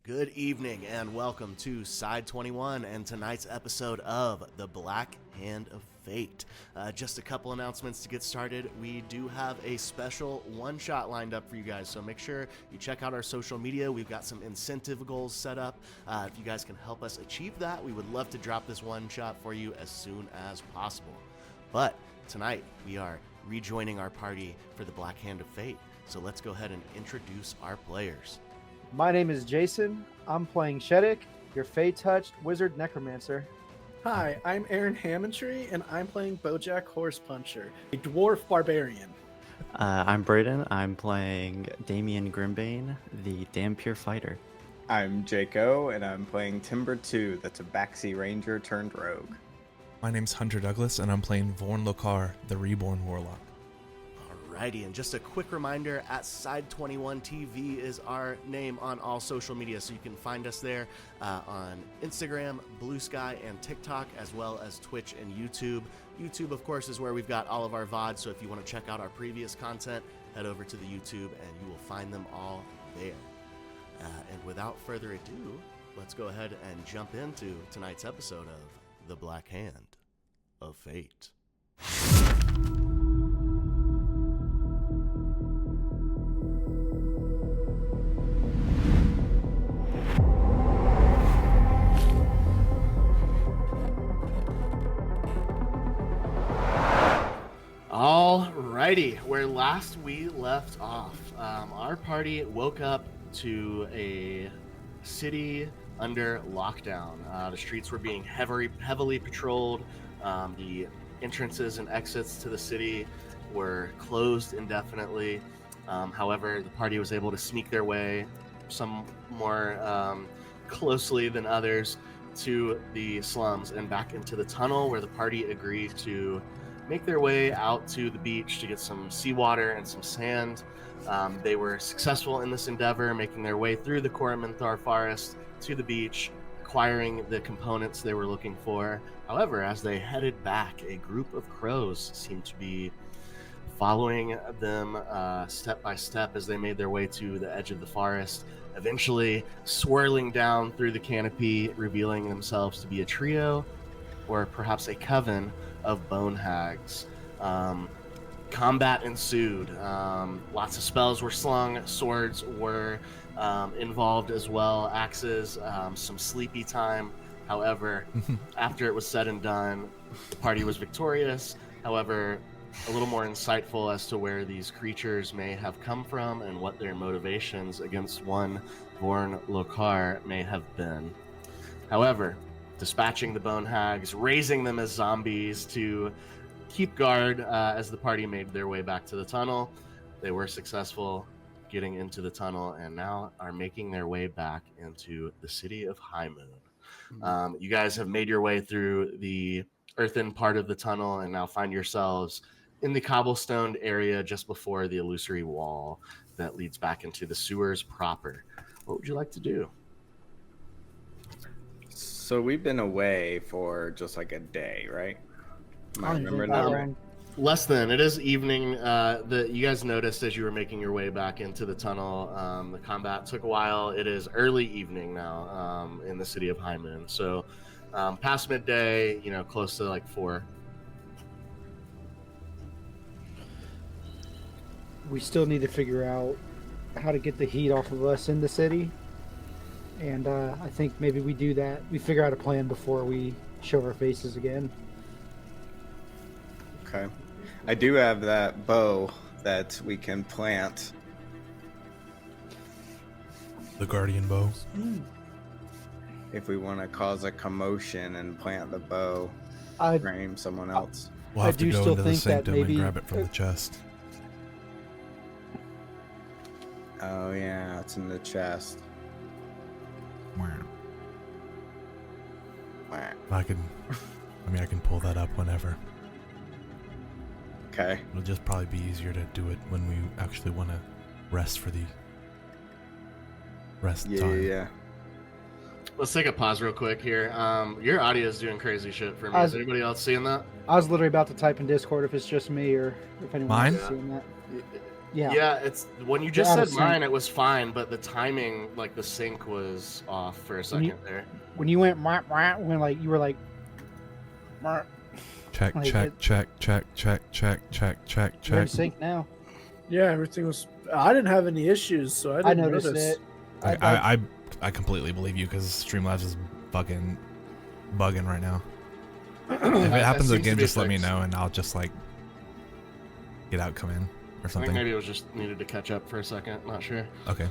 Good evening and welcome to Side21 and tonight's episode of The Black Hand of Fate. Just a couple announcements to get started. We do have a special one-shot lined up for you guys, so make sure you check out our social media. We've got some incentive goals set up. If you guys can help us achieve that, we would love to drop this one-shot for you as soon as possible. But tonight, we are rejoining our party for The Black Hand of Fate, so let's go ahead and introduce our players. My name is Jason. I'm playing Shetic, your Fey-touched wizard necromancer. Hi, I'm Aaron Hammontre, and I'm playing Bojack Horse Puncher, a dwarf barbarian. I'm Brayden. I'm playing Damian Grimbane, the damn pure fighter. I'm Jaco, and I'm playing Timber 2, the Tabaxi Ranger turned rogue. My name's Hunter Douglas, and I'm playing Vorn Lochar, the reborn warlock. Alrighty, and just a quick reminder, at Side21 TV is our name on all social media, so you can find us there on Instagram, Blue Sky, and TikTok, as well as Twitch and YouTube. YouTube, of course, is where we've got all of our VODs, so if you want to check out our previous content, head over to the YouTube, and you will find them all there. And without further ado, let's go ahead and jump into tonight's episode of The Black Hand of Fate. Alrighty, where last we left off, our party woke up to a city under lockdown. The streets were being heavily patrolled. The entrances and exits to the city were closed indefinitely. However, the party was able to sneak their way, some more closely than others, to the slums and back into the tunnel, where the party agreed to make their way out to the beach to get some seawater and some sand. They were successful in this endeavor, making their way through the Coromanther forest to the beach, acquiring the components they were looking for. However, as they headed back, a group of crows seemed to be following them step by step as they made their way to the edge of the forest, eventually swirling down through the canopy, revealing themselves to be a trio, or perhaps a coven of bone hags. Combat ensued. Lots of spells were slung, swords were involved as well, axes, some sleepy time. However, after it was said and done, the party was victorious. However, a little more insightful as to where these creatures may have come from and what their motivations against one Vorn Lochar may have been. However, dispatching the bone hags, raising them as zombies to keep guard as the party made their way back to the tunnel. They were successful getting into the tunnel and now are making their way back into the city of High Moon. You guys have made your way through the earthen part of the tunnel and now find yourselves in the cobblestoned area just before the illusory wall that leads back into the sewers proper. What would you like to do? So we've been away for just like a day, right? Am I remembering that right? Less than. It is evening. You guys noticed as you were making your way back into the tunnel, the combat took a while. It is early evening now in the city of High Moon. So past midday, close to like 4. We still need to figure out how to get the heat off of us in the city. And I think maybe we do that. We figure out a plan before we show our faces again. Okay. I do have that bow that we can plant. The guardian bow. If we want to cause a commotion and plant the bow, frame someone else. We'll have to go into the sanctum maybe, and grab it from the chest. Oh yeah, it's in the chest. I can pull that up whenever. Okay. It'll just probably be easier to do it when we actually want to rest for the rest time. Yeah. Let's take a pause real quick here. Your audio is doing crazy shit for me. Is anybody else seeing that? I was literally about to type in Discord if it's just me or if anyone else is seeing that. Yeah. Yeah, it's when you just Out of said sync. mine, it was fine, but the timing, like the sync, was off for a second there. When you went when like you were like Check, Like check, it- check, check, check, check, check, check, you're in check. sync now. Yeah, everything was. I didn't have any issues, so I I didn't noticed notice. it. I completely believe you because Streamlabs is fucking bugging right now. If it That happens seems to again, be just let me fixed. know and I'll just like get out, come in or I think something. maybe it was just needed to catch up for a second. Not sure. Okay.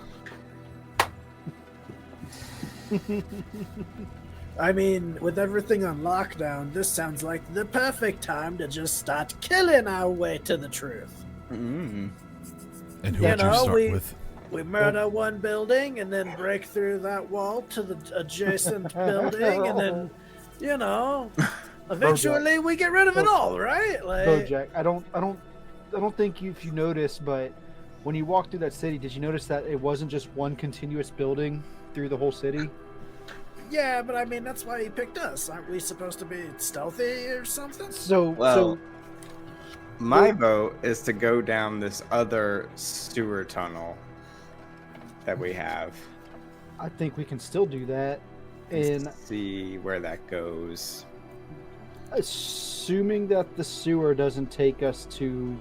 I mean, with everything on lockdown, this sounds like the perfect time to just start killing our way to the truth. Mm. And who You would you know, start we- with? We murder one building and then break through that wall to the adjacent building, and then, you know, eventually we get rid of it all, right? Like, Bojack, I don't think if you noticed, but when you walked through that city, did you notice that it wasn't just one continuous building through the whole city? yeah, but I mean, that's why he picked us. Aren't we supposed to be stealthy or something? Well, my vote is to go down this other sewer tunnel that we have I think we can still do that, and see where that goes. assuming that the sewer doesn't take us to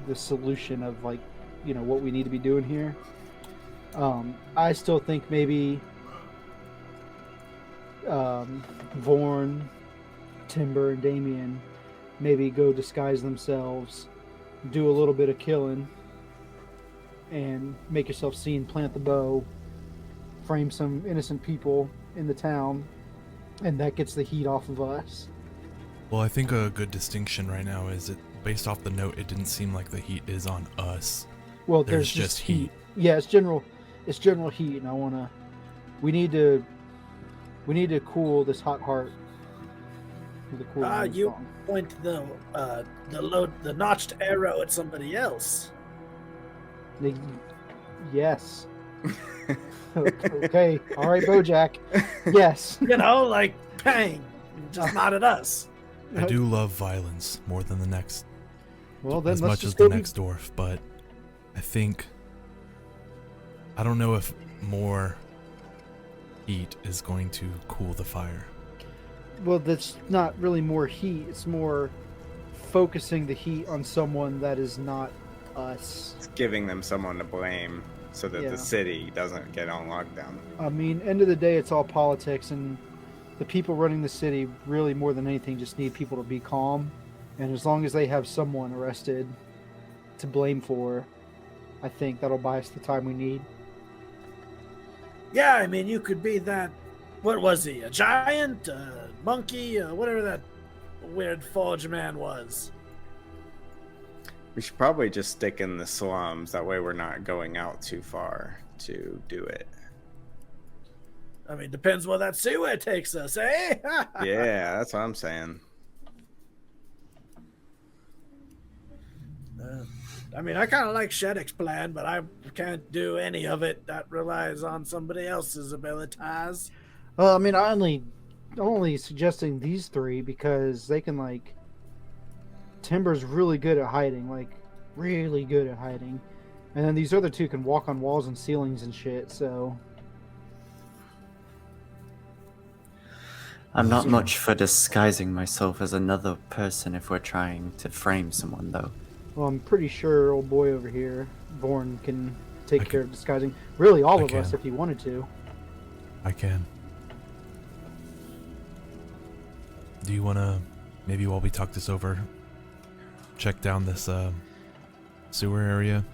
the solution of like, you know, what we need to be doing here. I still think maybe Vorn, Timber, and Damian maybe go disguise themselves, do a little bit of killing, and make yourself seen, plant the bow, frame some innocent people in the town, and that gets the heat off of us. Well, I think a good distinction right now is it based off the note. It didn't seem like the heat is on us. Well, There's there's just heat. Yeah, it's general heat, and we need to cool this hot heart. With a cool rain You song. point the notched arrow at somebody else. Yes. Okay. All right, Bojack. Yes. You know, like bang, just not at us. I do love violence more than the next, Well, then as let's much just as the go next dwarf, but I don't know if more heat is going to cool the fire. Well, that's not really more heat. It's more focusing the heat on someone that is not us. It's giving them someone to blame so that Yeah. the city doesn't get on lockdown. I mean, end of the day, it's all politics, and the people running the city really, more than anything, just need people to be calm. And as long as they have someone arrested to blame for, I think that'll buy us the time we need. Yeah, I mean, you could be that. What was he? A giant, a monkey, whatever that weird forge man was. We should probably just stick in the slums. That way we're not going out too far to do it. I mean, depends where that sewer takes us, eh? Yeah, that's what I'm saying. I mean, I kind of like Shetic's plan, but I can't do any of it. That relies on somebody else's abilities. Well, I mean, I'm only suggesting these three because they can, like, Timber's really good at hiding, like, really good at hiding. And then these other two can walk on walls and ceilings and shit, so... I'm not much for disguising myself as another person if we're trying to frame someone, though. Well, I'm pretty sure old boy over here, Vorn, can take I care can- of disguising. Really, all I of us, can. if he wanted to. I can. Do you want to, maybe while we talk this over, check down this sewer area?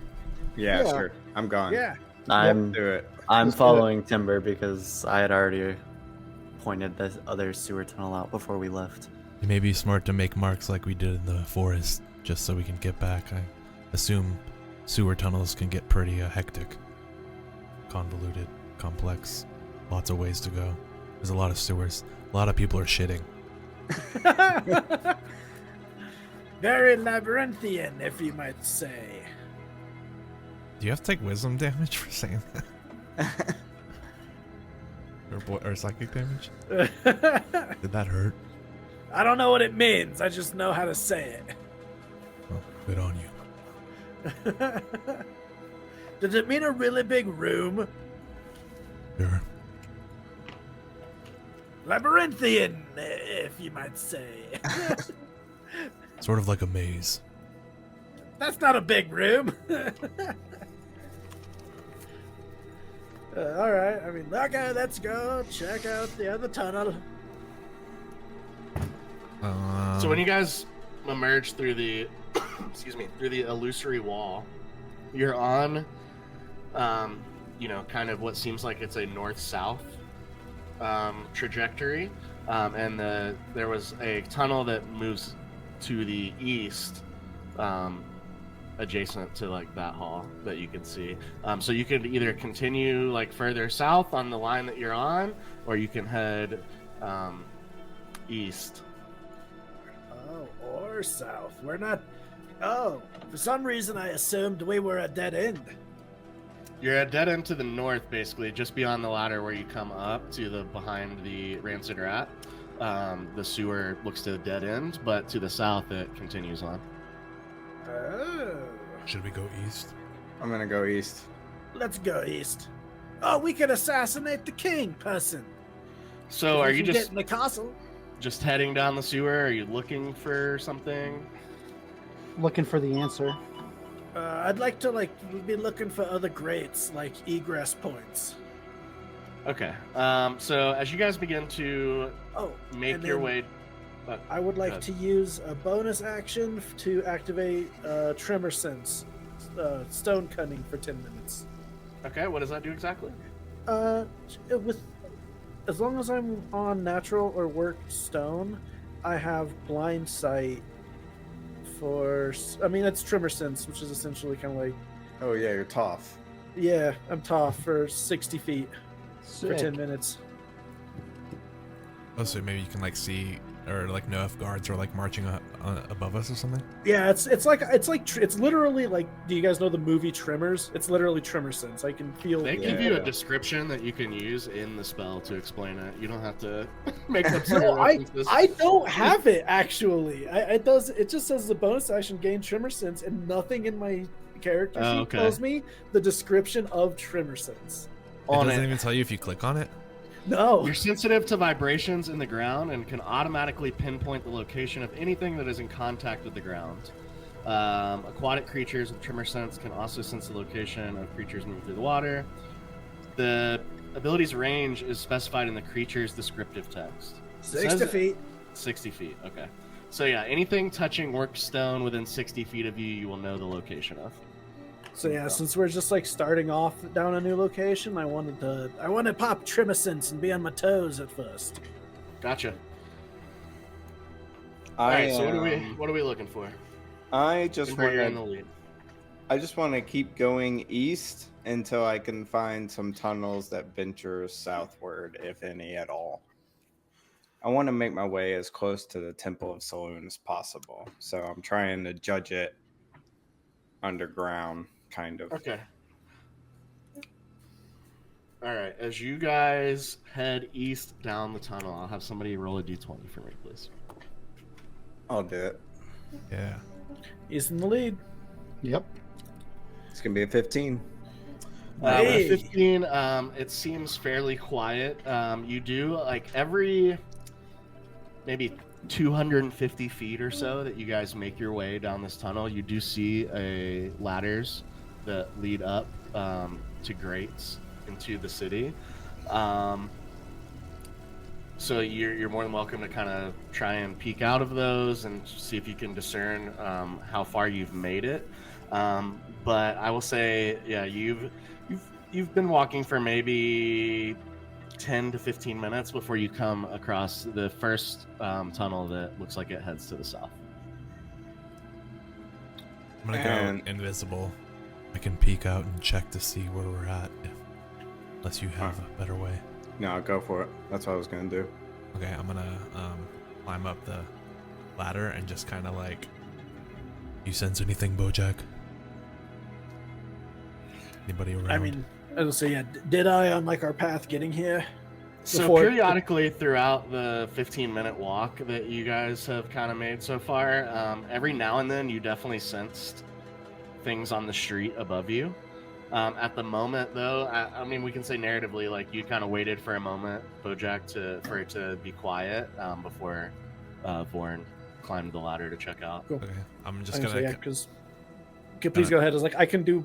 Yeah, Yeah. sure. I'm gone. Yeah. I'm Do it. I'm Let's do it. following Timber because I had already pointed the other sewer tunnel out before we left. It may be smart to make marks like we did in the forest, just so we can get back. I assume sewer tunnels can get pretty hectic, convoluted, complex, lots of ways to go. There's a lot of sewers. A lot of people are shitting. Very labyrinthian, if you might say. Do you have to take wisdom damage for saying that? or psychic damage? Did that hurt? I don't know what it means. I just know how to say it. Well, good on you. Does it mean a really big room? Sure. Labyrinthian, if you might say. Sort of like a maze. That's not a big room. All right. I mean, okay, let's go check out the other tunnel. So when you guys emerge through the, excuse me, through the illusory wall, you're on, kind of what seems like it's a north-south trajectory, and there was a tunnel that moves to the east, adjacent to like that hall that you can see. So you could either continue like further south on the line that you're on, or you can head east. Oh, or south. We're not. Oh, for some reason I assumed we were at dead end. You're at dead end to the north, basically, just beyond the ladder where you come up to the behind the rancid rat. The sewer looks to the dead end, but to the south it continues on. Oh. Should we go east? I'm gonna go east. Let's go east. Oh, we could assassinate the king person. So are We you can just get in the castle? just heading down the sewer? Are you looking for something? Looking for the answer. I'd like to be looking for other grates, like egress points. Okay. So as you guys begin to Oh, make and your then way, I would like Good. to use a bonus action to activate Tremor Sense, stone cutting for 10 minutes. okay, what does that do exactly? With as long as I'm on natural or worked stone, I have blind sight for. I mean, it's Tremor Sense, which is essentially kind of like, Oh yeah, you're tough. yeah, I'm tough for 60 feet for 10 Sick. minutes. Oh, so maybe you can like see or like know if guards are like marching above us or something. Yeah, it's literally like. Do you guys know the movie Tremors? It's literally Tremor Sense. I can feel. They give you a Yeah. description that you can use in the spell to explain it. You don't have to make up some No, references. I don't have it actually. It does. It just says the bonus action gain Tremor Sense, and nothing in my character sheet okay. tells me the description of Tremor Sense. It On doesn't it. even tell you if you click on it. No. You're sensitive to vibrations in the ground and can automatically pinpoint the location of anything that is in contact with the ground. Aquatic creatures with tremor sense can also sense the location of creatures moving through the water. The ability's range is specified in the creature's descriptive text. It 60 says- feet. 60 feet, okay. So yeah, anything touching worked stone within 60 feet of you, you will know the location of. So yeah, since we're just like starting off down a new location, I wanted to pop Tremor Sense and be on my toes at first. Gotcha. All right, so um, what are we looking for? I just Timber, you're in want the lead. I just want to keep going east until I can find some tunnels that venture southward, if any at all. I want to make my way as close to the Temple of Saloon as possible, so I'm trying to judge it underground, kind of. Okay. All right. As you guys head east down the tunnel, I'll have somebody roll a d20 for me, please. I'll do it. Yeah. He's in the lead. Yep. It's gonna be a 15. Hey. 15. It seems fairly quiet. You do like every maybe 250 feet or so that you guys make your way down this tunnel. You do see ladders that lead up to grates into the city. So you're more than welcome to kind of try and peek out of those and see if you can discern how far you've made it. But I will say, yeah, you've been walking for maybe 10 to 15 minutes before you come across the first tunnel that looks like it heads to the south. I'm gonna And- go invisible. I can peek out and check to see where we're at, unless you have a better way. No, go for it. That's what I was gonna do. Okay, I'm gonna climb up the ladder and just kind of like. You sense anything, Bojack? Anybody around? I mean, I was say, yeah. Did I on like our path getting here? So Before- periodically throughout the 15-minute walk that you guys have kind of made so far, every now and then you definitely sensed things on the street above you. At the moment, though, I mean, we can say narratively, like you kind of waited for a moment, Bojack, for it to be quiet before Vorn climbed the ladder to check out. Cool. Okay, I'm just I was gonna. like, yeah, because please go ahead. I was like, I can do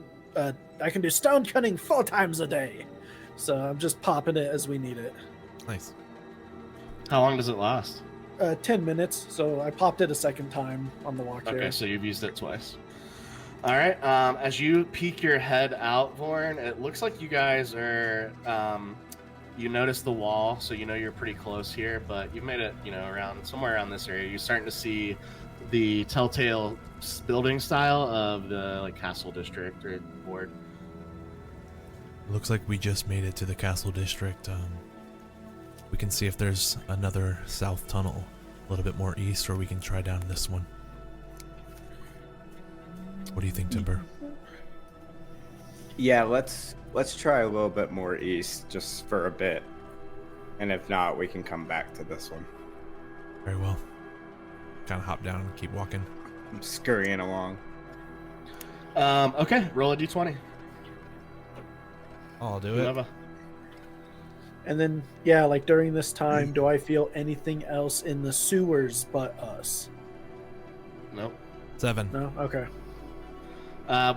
stone cutting 4 times a day, so I'm just popping it as we need it. Nice. How long does it last? 10 minutes, so I popped it a second time on the walk there. Okay, so you've used it twice. All right. As you peek your head out, Vorn, it looks like you guys are. You notice the wall, so you know you're pretty close here. But you've made it, around somewhere around this area. You're starting to see the telltale building style of the castle district or board. Looks like we just made it to the castle district. We can see if there's another south tunnel a little bit more east, or we can try down this one. What do you think, Timber? Yeah, let's try a little bit more east just for a bit. And if not, we can come back to this one. Very well. Kind of hop down and keep walking. I'm scurrying along. Okay, roll a d20. I'll do it. Whoever. And then, yeah, like during this time, do I feel anything else in the sewers but us? Nope. 7. No? Okay.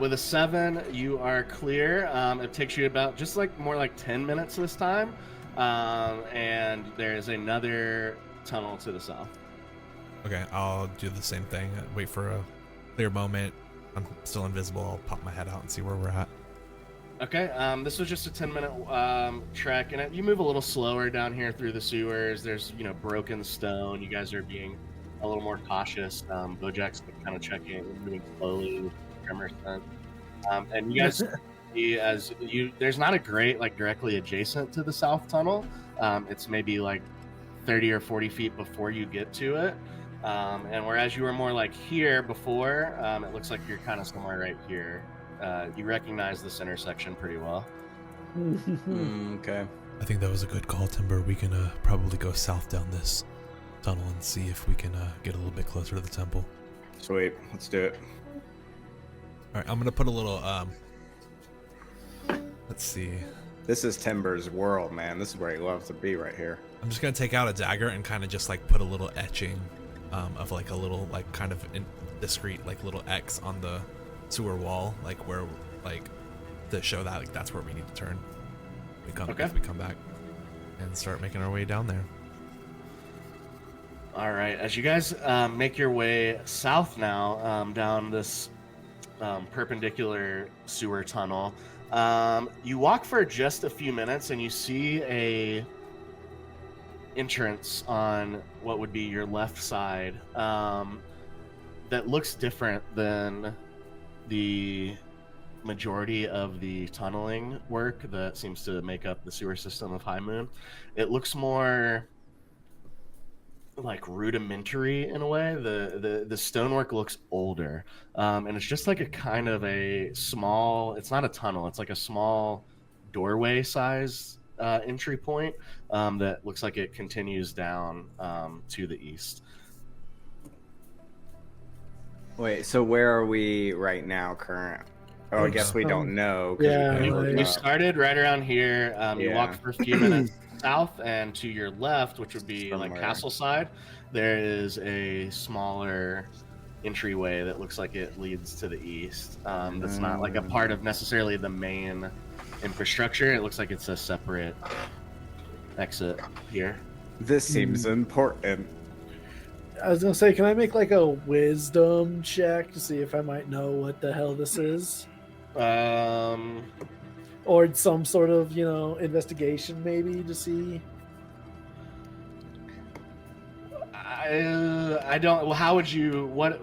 With a 7, you are clear. It takes you about more like 10 minutes this time. And there's another tunnel to the south. Okay, I'll do the same thing. Wait for a clear moment. I'm still invisible. I'll pop my head out and see where we're at. Okay, this was just a 10-minute trek, and you move a little slower down here through the sewers. There's, broken stone. You guys are being a little more cautious. Bojack's kind of checking, moving slowly with Emerson. And you guys see there's not a grate directly adjacent to the south tunnel. It's maybe 30 or 40 feet before you get to it. And whereas you were more here before, it looks like you're kind of somewhere right here. You recognize this intersection pretty well. Okay. I think that was a good call, Timber. We can probably go south down this tunnel and see if we can get a little bit closer to the temple. Sweet. Let's do it. All right, I'm gonna put a little. Let's see. This is Timber's world, man. This is where he loves to be, right here. I'm just gonna take out a dagger and kind of just put a little etching of a little kind of discreet little X on the sewer wall, where to show that that's where we need to turn. If we come back and start making our way down there. All right, as you guys make your way south now down this perpendicular sewer tunnel, you walk for just a few minutes and you see a entrance on what would be your left side that looks different than the majority of the tunneling work that seems to make up the sewer system of High Moon. It looks more rudimentary in a way. The stonework looks older, and it's just a kind of a small, it's not a tunnel, it's a small doorway size entry point that looks like it continues down to the east. Wait, so where are we right now, current? Oh, I guess we don't know. Yeah, You started right around here. You walked for a few minutes south, and to your left, which would be Somewhere. Castle Side, there is a smaller entryway that looks like it leads to the east. That's not a part of necessarily the main infrastructure. It looks like it's a separate exit here. This seems important. I was gonna say, can I make a wisdom check to see if I might know what the hell this is? Or some sort of, investigation maybe to see. I don't. Well, how would you? What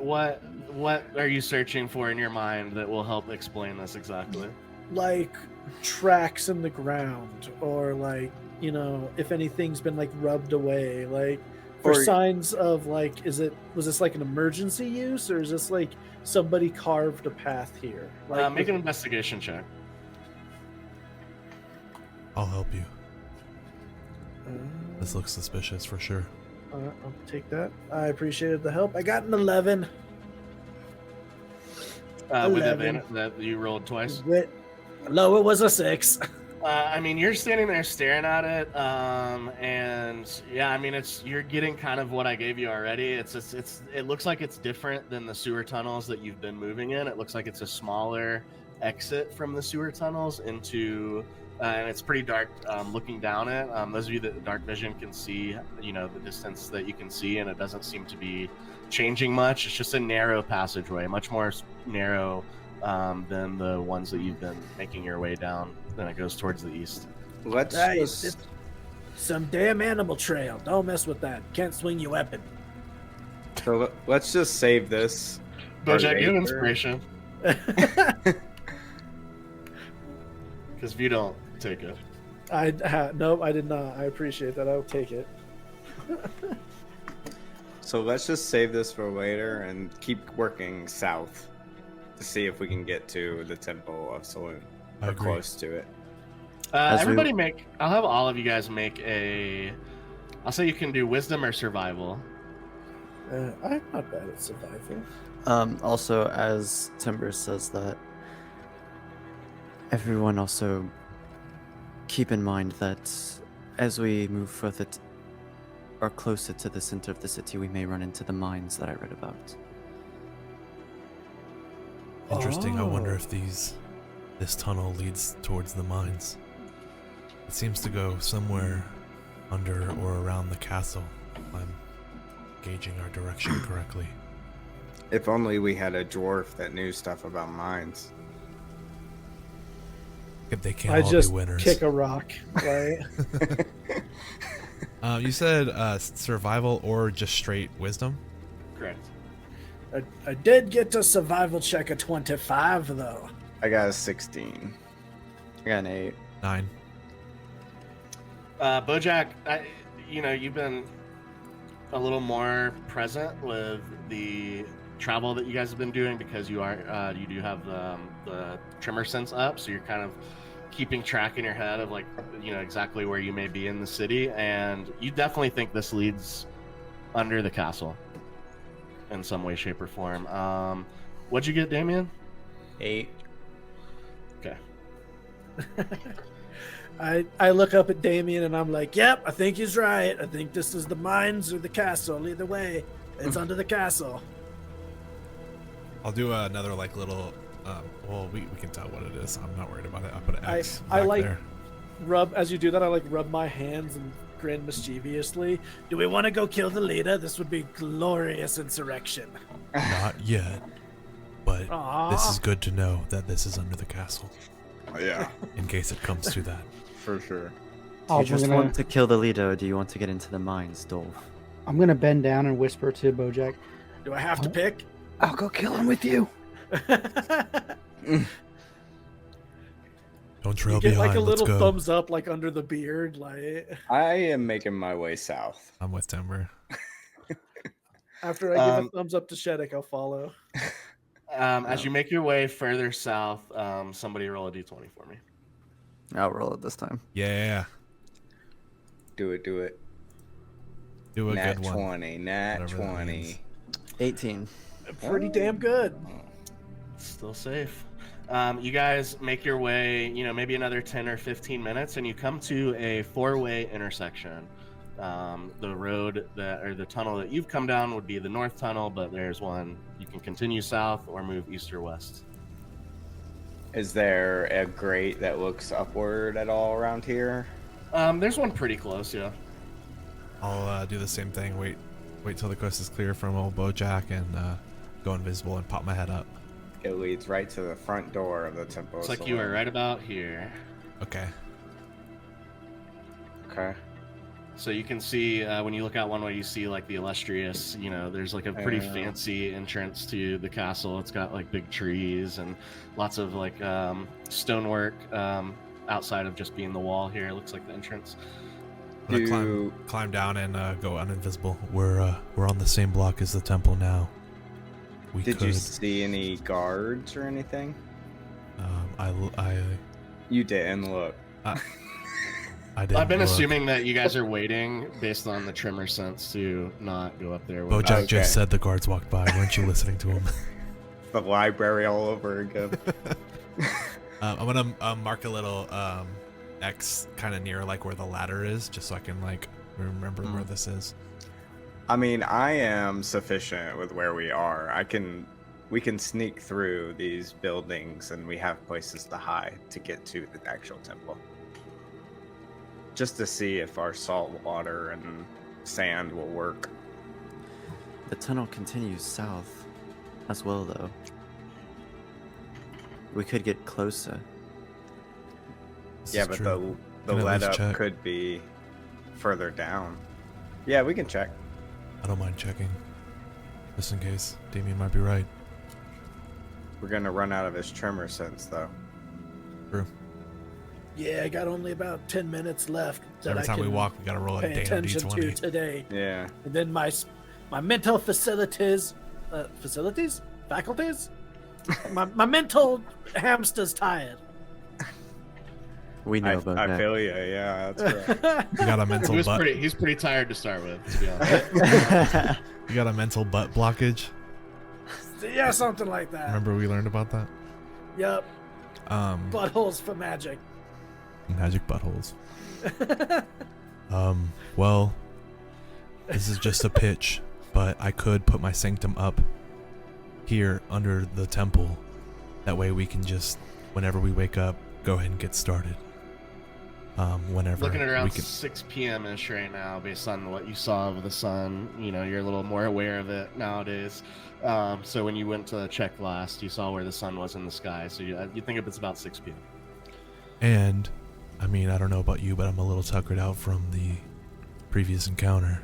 are you searching for in your mind that will help explain this exactly? Tracks in the ground, or if anything's been rubbed away, for signs of was this an emergency use, or is this somebody carved a path here? Make an investigation check. I'll help you. This looks suspicious for sure. I'll take that. I appreciated the help. I got an 11. with 11. advantage that you rolled twice. Lower was a 6. I mean, you're standing there staring at it, and yeah, I mean, you're getting kind of what I gave you already. It looks like it's different than the sewer tunnels that you've been moving in. It looks like it's a smaller exit from the sewer tunnels into, and it's pretty dark. Looking down it, those of you that dark vision can see, the distance that you can see, and it doesn't seem to be changing much. It's just a narrow passageway, much more narrow than the ones that you've been making your way down. Then it goes towards the east. It's some damn animal trail. Don't mess with that. Can't swing your weapon. So let's just save this. Bojack, get inspiration. Because if you don't, take it. Nope, I did not. I appreciate that. I'll take it. So let's just save this for later and keep working south to see if we can get to the Temple of Saloon. I Or agree. close to it. Everybody I'll have all of you guys make I'll say you can do wisdom or survival. I'm not bad at survival. Also, as Timber says that, everyone also keep in mind that as we move further or closer to the center of the city, we may run into the mines that I read about. Interesting. I wonder Oh. if this tunnel leads towards the mines. It seems to go somewhere under or around the castle, if I'm gauging our direction correctly. If only we had a dwarf that knew stuff about mines. If they can't I all just be winners. kick a rock, right? You said survival or just straight wisdom? Correct. I did get a survival check of 25, though. I got a 16. I got an 8. 9. Bojack, you've been a little more present with the travel that you guys have been doing because you do have the trimmer sense up, so you're kind of keeping track in your head of exactly where you may be in the city, and you definitely think this leads under the castle in some way, shape, or form. What'd you get, Damian? 8. Okay. I look up at Damian and I'm like, yep, I think he's right. I think this is the mines or the castle. Either way, it's under the castle. I'll do another little. Well, we can tell what it is. I'm not worried about it. I'll put an X I back like there. As you do that, I rub my hands and grin mischievously. Do we want to go kill the leader? This would be glorious insurrection. Not yet, but Aww. this is good to know that this is under the castle Yeah, in case it comes to that. for sure. Do Oh, you just want to kill the leader, or do you want to get into the mines, Dolph? I'm gonna bend down and whisper to Bojack, Do I have to pick? "I'll go kill him with you." Don't trail You get behind. a Let's little go. thumbs up under the beard, I am making my way south. I'm with Timber. after I give a thumbs up to Shetic, I'll follow. As you make your way further south, somebody roll a d20 for me. I'll roll it this time. Yeah, Do it. do a Nat good one. 20. Nat Whatever that 20. means. 18. Pretty damn good. Still safe. You guys make your way, maybe another 10 or 15 minutes, and you come to a 4-way intersection. The tunnel that you've come down would be the north tunnel, but there's one you can continue south or move east or west. Is there a grate that looks upward at all around here? There's one pretty close, yeah. I'll do the same thing. Wait till the coast is clear from old Bojack and go invisible and pop my head up. It leads right to the front door of the temple. Looks like you were right about here. Okay. Okay. So you can see when you look out one way, you see the illustrious. There's a pretty fancy entrance to the castle. It's got big trees and lots of stonework outside of just being the wall. Here, it looks like the entrance. I'm gonna climb down and go uninvisible. We're on the same block as the temple now. Did you see any guards or anything? You didn't look. I didn't I've been look. assuming that you guys are waiting based on the trimmer sense to not go up there. Bojack Okay. just said the guards walked by. Weren't you listening to him? the library all over again. I'm gonna mark a little X kind of near like where the ladder is, just so I can like remember where this is. I mean, I am sufficient with where we are. We can sneak through these buildings, and we have places to hide to get to the actual temple. Just to see if our salt water and sand will work. The tunnel continues south as well, though. We could get closer. This Yeah, is but true. the Can at let least up check. could be further down. Yeah, we can check. I don't mind checking, just in case. Damian might be right. We're gonna run out of his tremor sense, though. True. Yeah, I got only about 10 minutes left. So every time we walk, we gotta roll a pay damn attention to d20. today. Yeah. And then my mental faculties? my mental hamster's tired. We know I about feel you. Yeah, that's right. You got a mental butt. He's pretty tired to start with, to be honest. You got a mental butt blockage. Yeah, something like that. Remember we learned about that? Yep. Buttholes for magic. Magic buttholes. Well, this is just a pitch, but I could put my sanctum up here under the temple. That way we can just, whenever we wake up, go ahead and get started. Whenever Looking at we around can. 6 p.m.-ish right now, based on what you saw of the sun. You know, you're a little more aware of it nowadays. So when you went to check last, you saw where the sun was in the sky. So you think it's about 6 p.m. And, I mean, I don't know about you, but I'm a little tuckered out from the previous encounter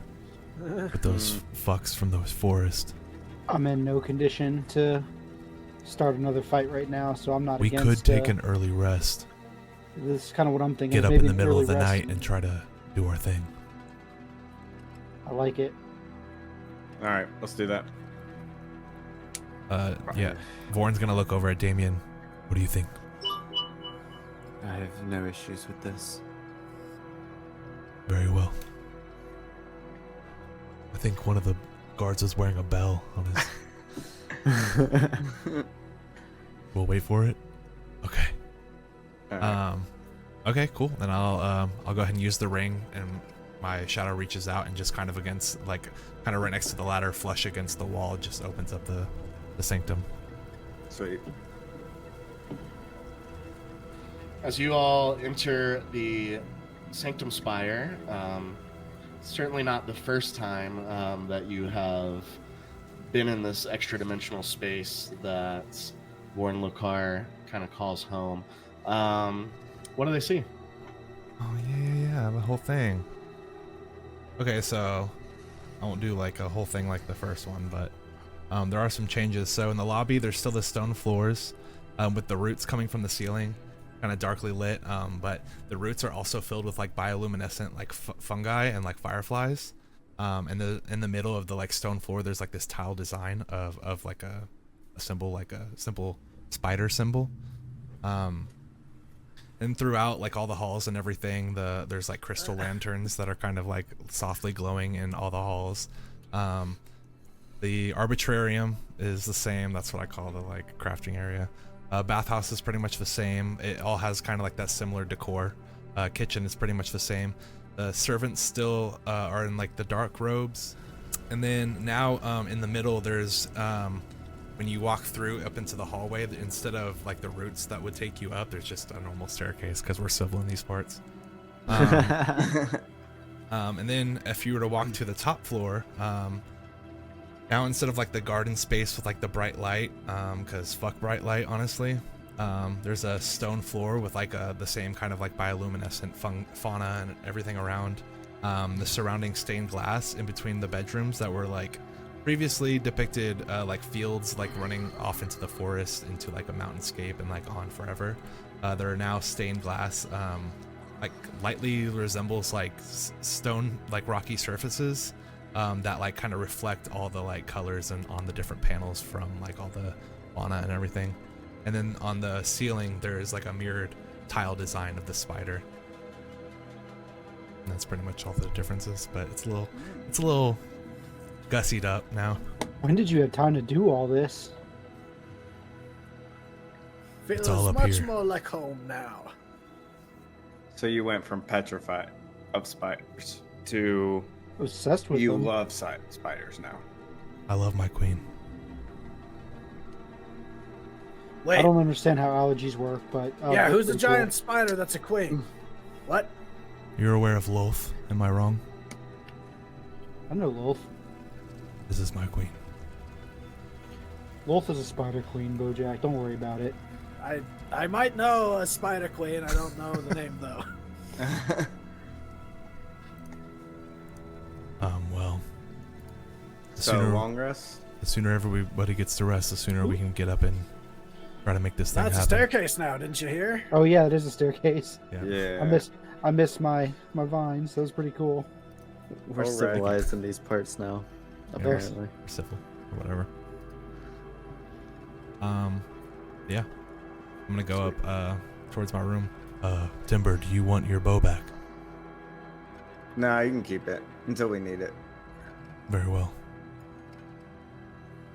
with those fucks from those forests. I'm in no condition to start another fight right now, so I'm not We against. could take an early rest, This is kind of what I'm thinking. get up maybe in the an middle early of the rest. night and try to do our thing. I like it. All right, let's do that. Yeah. Vorn's gonna look over at Damian. What do you think? I have no issues with this. Very well. I think one of the guards is wearing a bell on his... We'll wait for it. Okay. All right. Okay, cool. Then I'll go ahead and use the ring, and my shadow reaches out and just kind of against, like, kind of right next to the ladder, flush against the wall, just opens up the sanctum. Sweet. As you all enter the Sanctum Spire, certainly not the first time that you have been in this extra-dimensional space that Vorn Lochar kind of calls home. What do they see? Oh, yeah, the whole thing. Okay, so I won't do like a whole thing like the first one, but there are some changes. So in the lobby, there's still the stone floors with the roots coming from the ceiling, kind of darkly lit, but the roots are also filled with like bioluminescent like fungi and like fireflies. And in the middle of the like stone floor, there's like this tile design of like a symbol, like a simple spider symbol. And throughout like all the halls and everything, there's like crystal lanterns that are kind of like softly glowing in all the halls. The arbitrarium is the same. That's what I call the like crafting area. Bathhouse is pretty much the same. It all has kind of like that similar decor. Kitchen is pretty much the same. The servants still are in like the dark robes. And then now in the middle, there's when you walk through up into the hallway, instead of like the roots that would take you up, there's just a normal staircase because we're civil in these parts. And then if you were to walk to the top floor, now instead of like the garden space with like the bright light, because fuck bright light, honestly, there's a stone floor with like the same kind of like bioluminescent fauna and everything around. The surrounding stained glass in between the bedrooms that were like previously depicted like fields like running off into the forest into like a mountainscape and like on forever. There are now stained glass, like lightly resembles like stone, like rocky surfaces that like kind of reflect all the like colors and on the different panels from like all the fauna and everything. And then on the ceiling there is like a mirrored tile design of the spider. And that's pretty much all the differences, but it's a little gussied up now. When did you have time to do all this? It's all Feels up much here. more like home now. So you went from petrified of spiders to Obsessed with you them. love spiders now. I love my queen. Wait, I don't understand how allergies work, but yeah, that's who's the pretty cool. giant spider that's a queen? What? You're aware of Loth, am I wrong? I know Lolth. This is my queen. Lolth is a spider queen, Bojack. Don't worry about it. I might know a spider queen. I don't know the name though. Well. The So long rest. the sooner everybody gets to rest, the sooner we can get up and try to make this thing That's a happen. staircase now, didn't you hear? Oh yeah, it is a staircase. Yeah. I missed my vines. That was pretty cool. We're Alright. civilized in these parts now, apparently. Or civil, or whatever. Yeah. I'm gonna go up towards my room. Timber, do you want your bow back? No, you can keep it until we need it. Very well.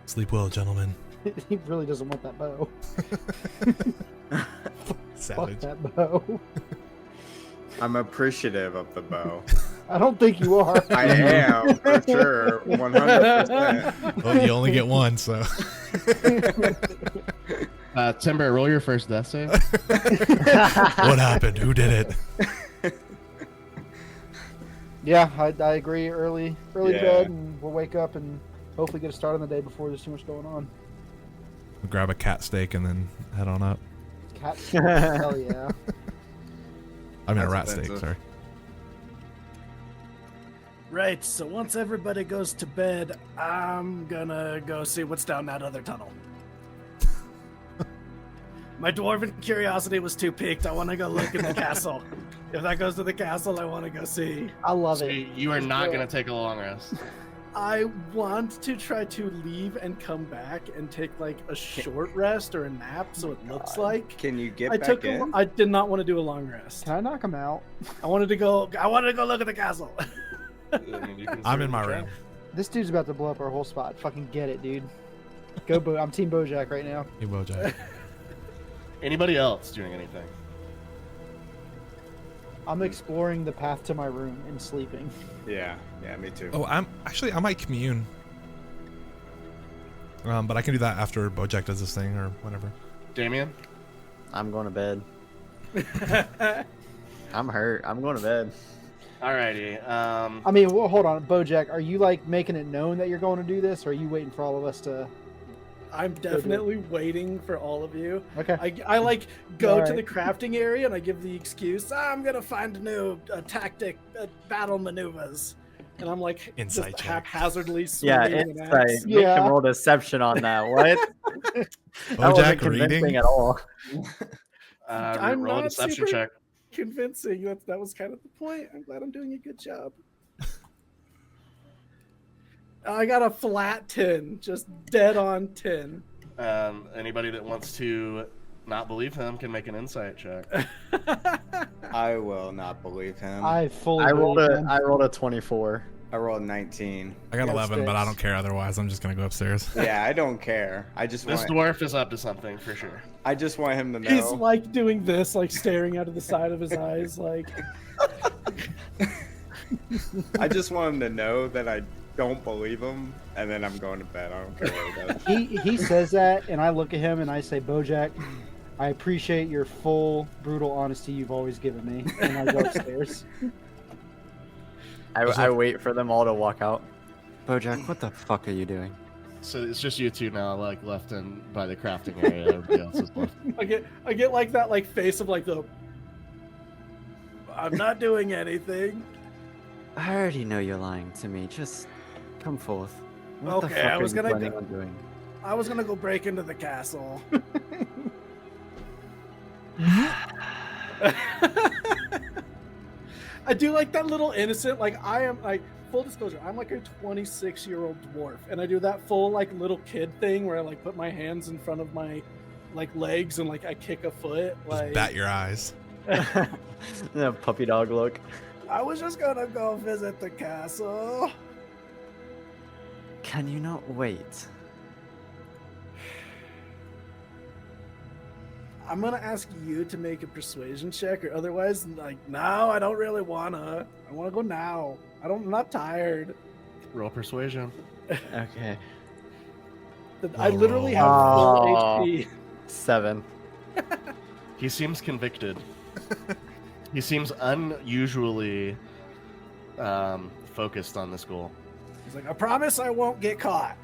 Sleep well, gentlemen. He really doesn't want that bow. Savage. Fuck that bow. I'm appreciative of the bow. I don't think you are. I am for sure, 100%. Well, you only get one, so. Timber, roll your first death save. What happened? Who did it? Yeah, I agree. Early to Yeah. bed, and we'll wake up and hopefully get a start on the day before there's too much going on. Grab a cat steak and then head on up. Cat, hell yeah. I mean, a That's rat steak, offensive. sorry. Right. So once everybody goes to bed, I'm gonna go see what's down that other tunnel. My dwarven curiosity was too piqued. I want to go look in the castle. If that goes to the castle, I want to go see. I love So it. you are not going to take a long rest. I want to try to leave and come back and take like a short rest or a nap, so it looks like Can you get I back took. in? I did not want to do a long rest. Can I knock him out? I wanted to go look at the castle. I mean, you can I'm in certainly my try. room. This dude's about to blow up our whole spot. Fucking get it, dude. Go, I'm Team Bojack right now. Hey, Bojack. Anybody else doing anything? I'm exploring the path to my room and sleeping. Yeah, me too. Oh, I might commune. But I can do that after Bojack does this thing or whatever. Damian? I'm going to bed. I'm hurt. I'm going to bed. Alrighty. I mean, well, hold on, Bojack. Are you like making it known that you're going to do this, or are you waiting for all of us to? I'm definitely waiting for all of you. Okay. I like go to Alright. the crafting area and I give the excuse, I'm gonna find a new tactic, battle maneuvers, and I'm like Insight just check. haphazardly Yeah, swinging an insight. axe. Make Yeah. him roll deception on that. What? That wasn't Bojack convincing reading? at all. I'm roll a not deception super- check. Convincing. That was kind of the point. I'm glad I'm doing a good job. I got a flat 10, just dead on 10. Anybody that wants to not believe him can make an insight check. I will not believe him. I fully. I rolled believe a him. I rolled a 24. I rolled 19. I got Yeah, 11, but I sticks. don't care otherwise. I'm just gonna go upstairs. Yeah, I don't care. I just This want. dwarf is up to something for sure. I just want him to know. He's like doing this, like staring out of the side of his eyes, like. I just want him to know that I don't believe him, and then I'm going to bed. I don't care what he does. He says that, and I look at him and I say, Bojack, I appreciate your full, brutal honesty you've always given me. And I go upstairs. I wait for them all to walk out. Bojack, what the fuck are you doing? So it's just you two now, like left in by the crafting area. Everybody else is left. I get like that like face of like the I'm not doing anything. I already know you're lying to me. Just come forth. What the Okay, fuck I was are you gonna planning go- on doing? I was gonna go break into the castle. I do like that little innocent, like I am like full disclosure, I'm like a 26-year-old dwarf, and I do that full like little kid thing where I like put my hands in front of my like legs and like I kick a foot. Just Like bat your eyes. The puppy dog look. I was just gonna go visit the castle. Can you not wait? I'm gonna ask you to make a persuasion check, or otherwise, like, no, I don't really wanna. I wanna go now. I'm not tired. Roll persuasion. Okay. I literally have Oh. full HP. 7. He seems convicted. He seems unusually focused on this goal. He's like, I promise I won't get caught.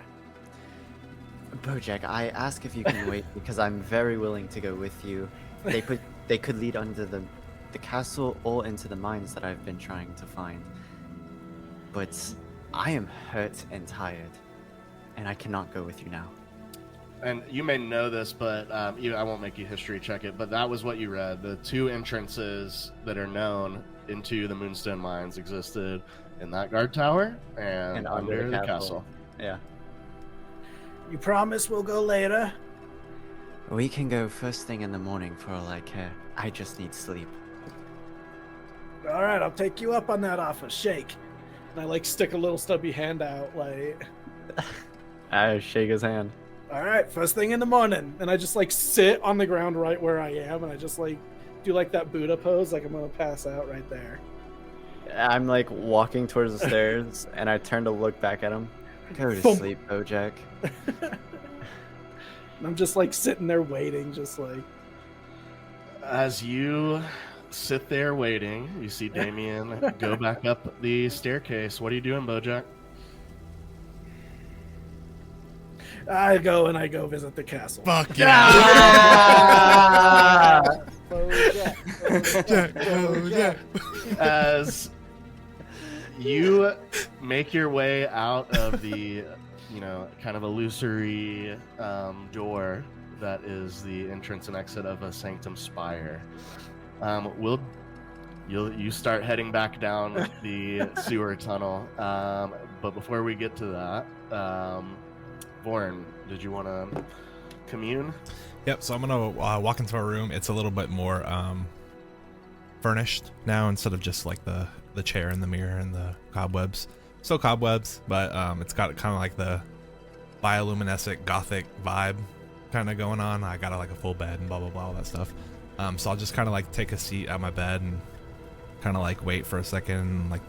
Bojack, I ask if you can wait because I'm very willing to go with you. They could lead under the castle or into the mines that I've been trying to find. But I am hurt and tired, and I cannot go with you now. And you may know this, but I won't make you history check it, but that was what you read. The 2 entrances that are known into the Moonstone Mines existed in that guard tower and under the castle. Yeah. You promise we'll go later? We can go first thing in the morning for all I care. I just need sleep. All right, I'll take you up on that offer. Shake. And I like stick a little stubby hand out, like. I shake his hand. All right, first thing in the morning, and I just like sit on the ground right where I am, and I just like do like that Buddha pose, like I'm gonna pass out right there. I'm like walking towards the stairs, and I turn to look back at him. Go to Thump. sleep, Bojack. And I'm just like sitting there waiting, just like. As you sit there waiting, you see Damian go back up the staircase. What are you doing, Bojack? I go visit the castle. Fuck yeah! Bojack. As you make your way out of the, kind of illusory door that is the entrance and exit of a sanctum spire, you start heading back down the sewer tunnel. But before we get to that, Vorn, did you want to commune? Yep, so I'm gonna walk into our room. It's a little bit more furnished now, instead of just like the chair and the mirror and the cobwebs. Still cobwebs, but it's got kind of like the bioluminescent gothic vibe kind of going on. I got like a full bed and blah blah blah, all that stuff. So I'll just kind of like take a seat at my bed and kind of like wait for a second, like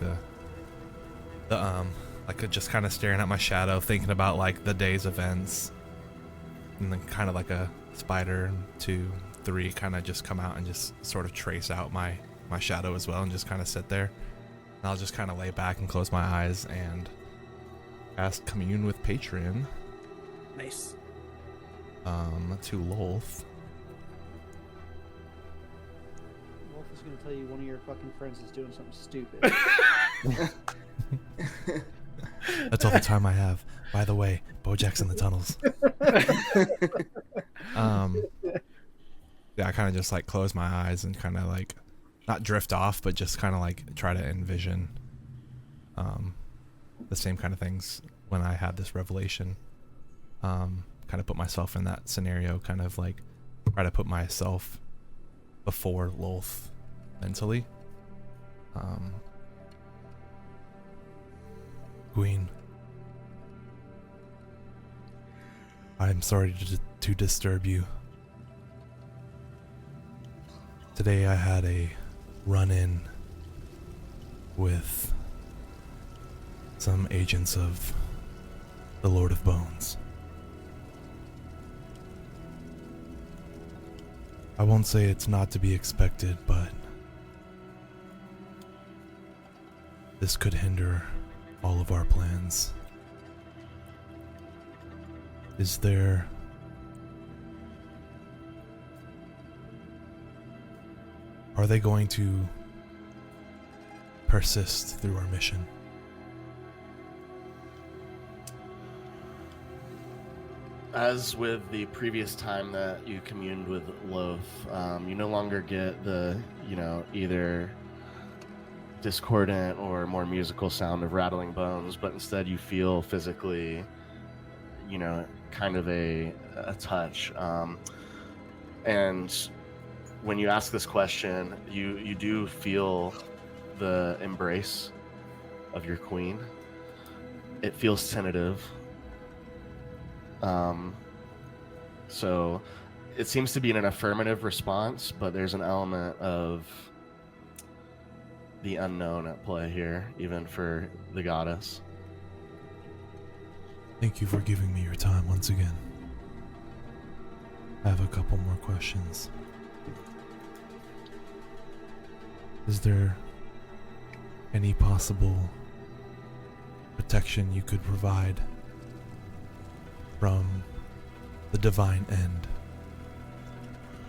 like just kind of staring at my shadow, thinking about like the day's events, and then kind of like a spider 2, 3 kind of just come out and just sort of trace out my shadow as well, and just kind of sit there. And I'll just kind of lay back and close my eyes and cast Commune with Patreon. Nice. To Lolth. Wolf is going to tell you one of your fucking friends is doing something stupid. That's all the time I have. By the way, Bojack's in the tunnels. Yeah, I kind of just like close my eyes and kind of like not drift off, but just kind of like try to envision the same kind of things when I had this revelation. Kind of put myself in that scenario, kind of like try to put myself before Lolth mentally. Queen, I'm sorry to disturb you. Today I had a run-in with some agents of the Lord of Bones. I won't say it's not to be expected, but this could hinder all of our plans. Are they going to persist through our mission? As with the previous time that you communed with Loaf, you no longer get the, either discordant or more musical sound of rattling bones, but instead you feel physically, kind of a touch. And when you ask this question, you do feel the embrace of your queen. It feels tentative. So it seems to be an affirmative response, but there's an element of the unknown at play here, even for the goddess. Thank you for giving me your time once again. I have a couple more questions. Is there any possible protection you could provide from the divine end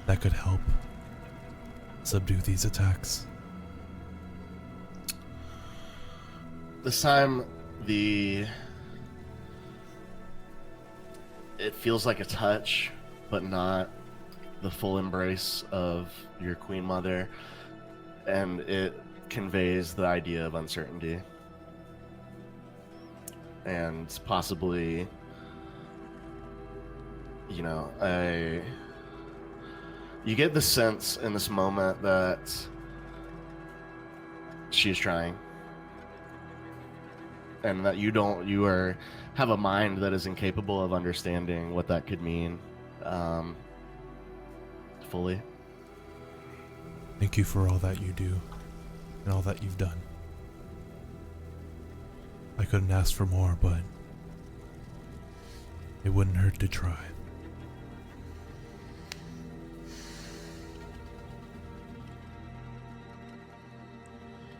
that could help subdue these attacks? This time, it feels like a touch, but not the full embrace of your Queen Mother, and it conveys the idea of uncertainty. And possibly, you get the sense in this moment that she's trying. And that you have a mind that is incapable of understanding what that could mean fully. Thank you for all that you do and all that you've done. I couldn't ask for more, but it wouldn't hurt to try.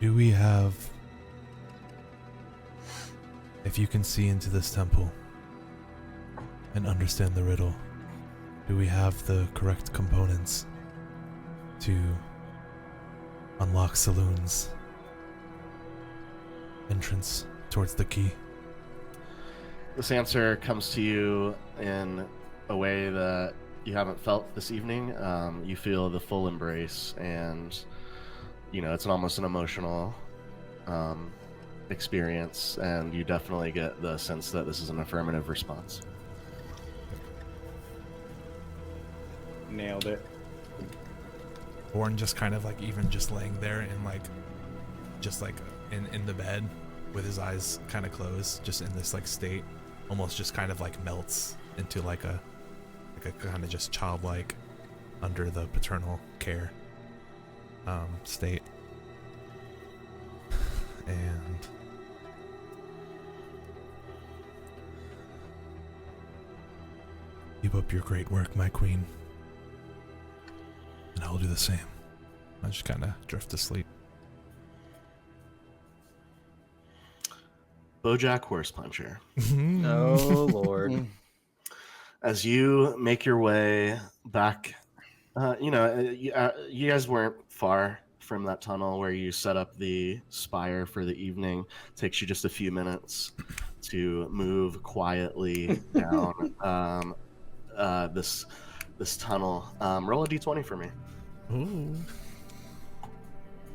Do we have... If you can see into this temple and understand the riddle, do we have the correct components to unlock Saloon's entrance towards the key? This answer comes to you in a way that you haven't felt this evening. You feel the full embrace, and it's almost an emotional experience, and you definitely get the sense that this is an affirmative response. Nailed it. Vorn just kind of even just laying there and in the bed with his eyes kind of closed, just in this state, almost just kind of melts into a kind of just childlike, under the paternal care state. And keep up your great work, my queen. And I'll do the same. I just kind of drift to sleep. Bojack Horse Puncher. Oh, Lord. As you make your way back, you guys weren't far from that tunnel where you set up the spire for the evening. It takes you just a few minutes to move quietly down this tunnel. Roll a d20 for me. Ooh.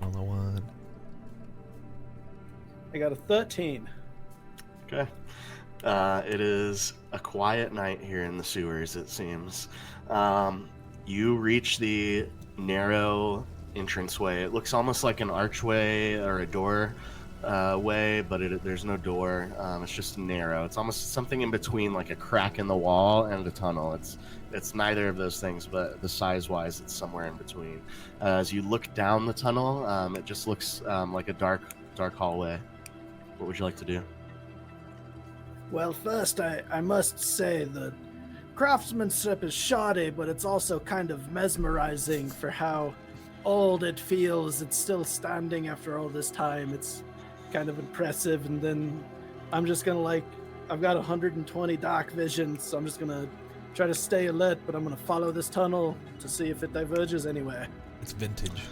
Roll a 1. I got a 13. Okay. It is a quiet night here in the sewers, it seems. You reach the narrow entranceway. It looks almost like an archway or a door way, but there's no door. It's just narrow. It's almost something in between, like a crack in the wall and a tunnel. It's neither of those things, but the size-wise, it's somewhere in between. As you look down the tunnel, it just looks like a dark hallway. What would you like to do? Well, first, I must say the craftsmanship is shoddy, but it's also kind of mesmerizing for how old it feels. It's still standing after all this time. It's kind of impressive. And then I'm just gonna I've got 120 dark vision, so I'm just gonna try to stay alert, but I'm gonna follow this tunnel to see if it diverges anywhere. It's vintage.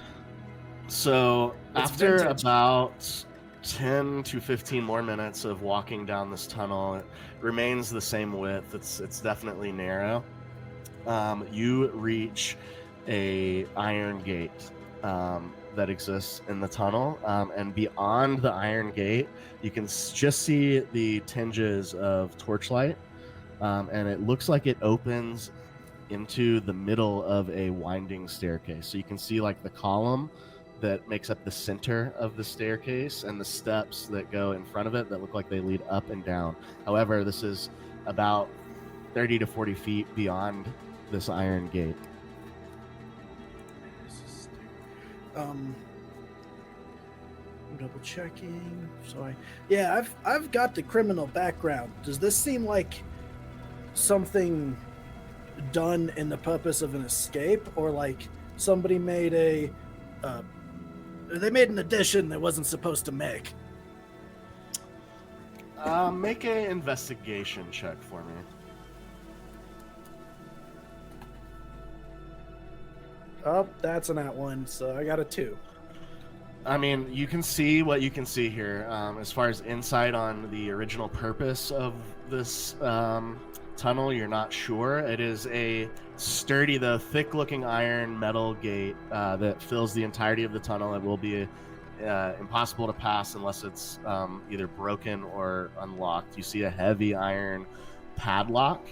So It's after vintage. about 10 to 15 more minutes of walking down this tunnel, it remains the same width. It's definitely narrow. You reach a iron gate that exists in the tunnel, and beyond the iron gate, you can just see the tinges of torchlight, and it looks like it opens into the middle of a winding staircase. So you can see the column that makes up the center of the staircase and the steps that go in front of it that look like they lead up and down. However, this is about 30 to 40 feet beyond this iron gate. I'm double checking. So I've got the criminal background. Does this seem like something done in the purpose of an escape, or like somebody made they made an addition they wasn't supposed to make? Make an investigation check for me. Oh, that's an @1, so I got a 2. I mean, you can see what you can see here. As far as insight on the original purpose of this tunnel, you're not sure. It is a sturdy, though thick-looking iron metal gate that fills the entirety of the tunnel. It will be impossible to pass unless it's either broken or unlocked. You see a heavy iron padlock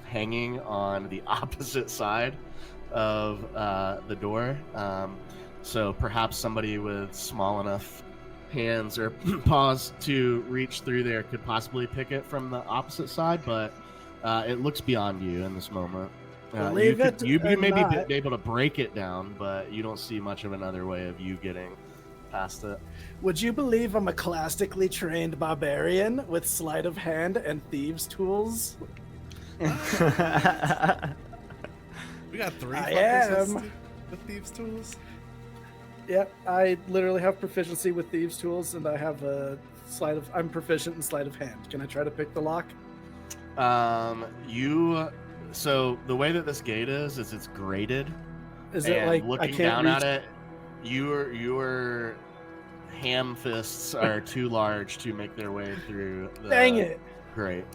hanging on the opposite side of the door. So perhaps somebody with small enough hands or paws to reach through there could possibly pick it from the opposite side, but it looks beyond you in this moment. You may be able to break it down, but you don't see much of another way of you getting past it. Would you believe I'm a classically trained barbarian with sleight of hand and thieves' tools? We got 3 I fuckers am. with thieves' tools. Yep, I literally have proficiency with thieves' tools, and I have a I'm proficient in sleight of hand. Can I try to pick the lock? So the way that this gate is it's graded. Is it like looking I can't down reach? at it? Your ham fists are too large to make their way through. Dang it! Great.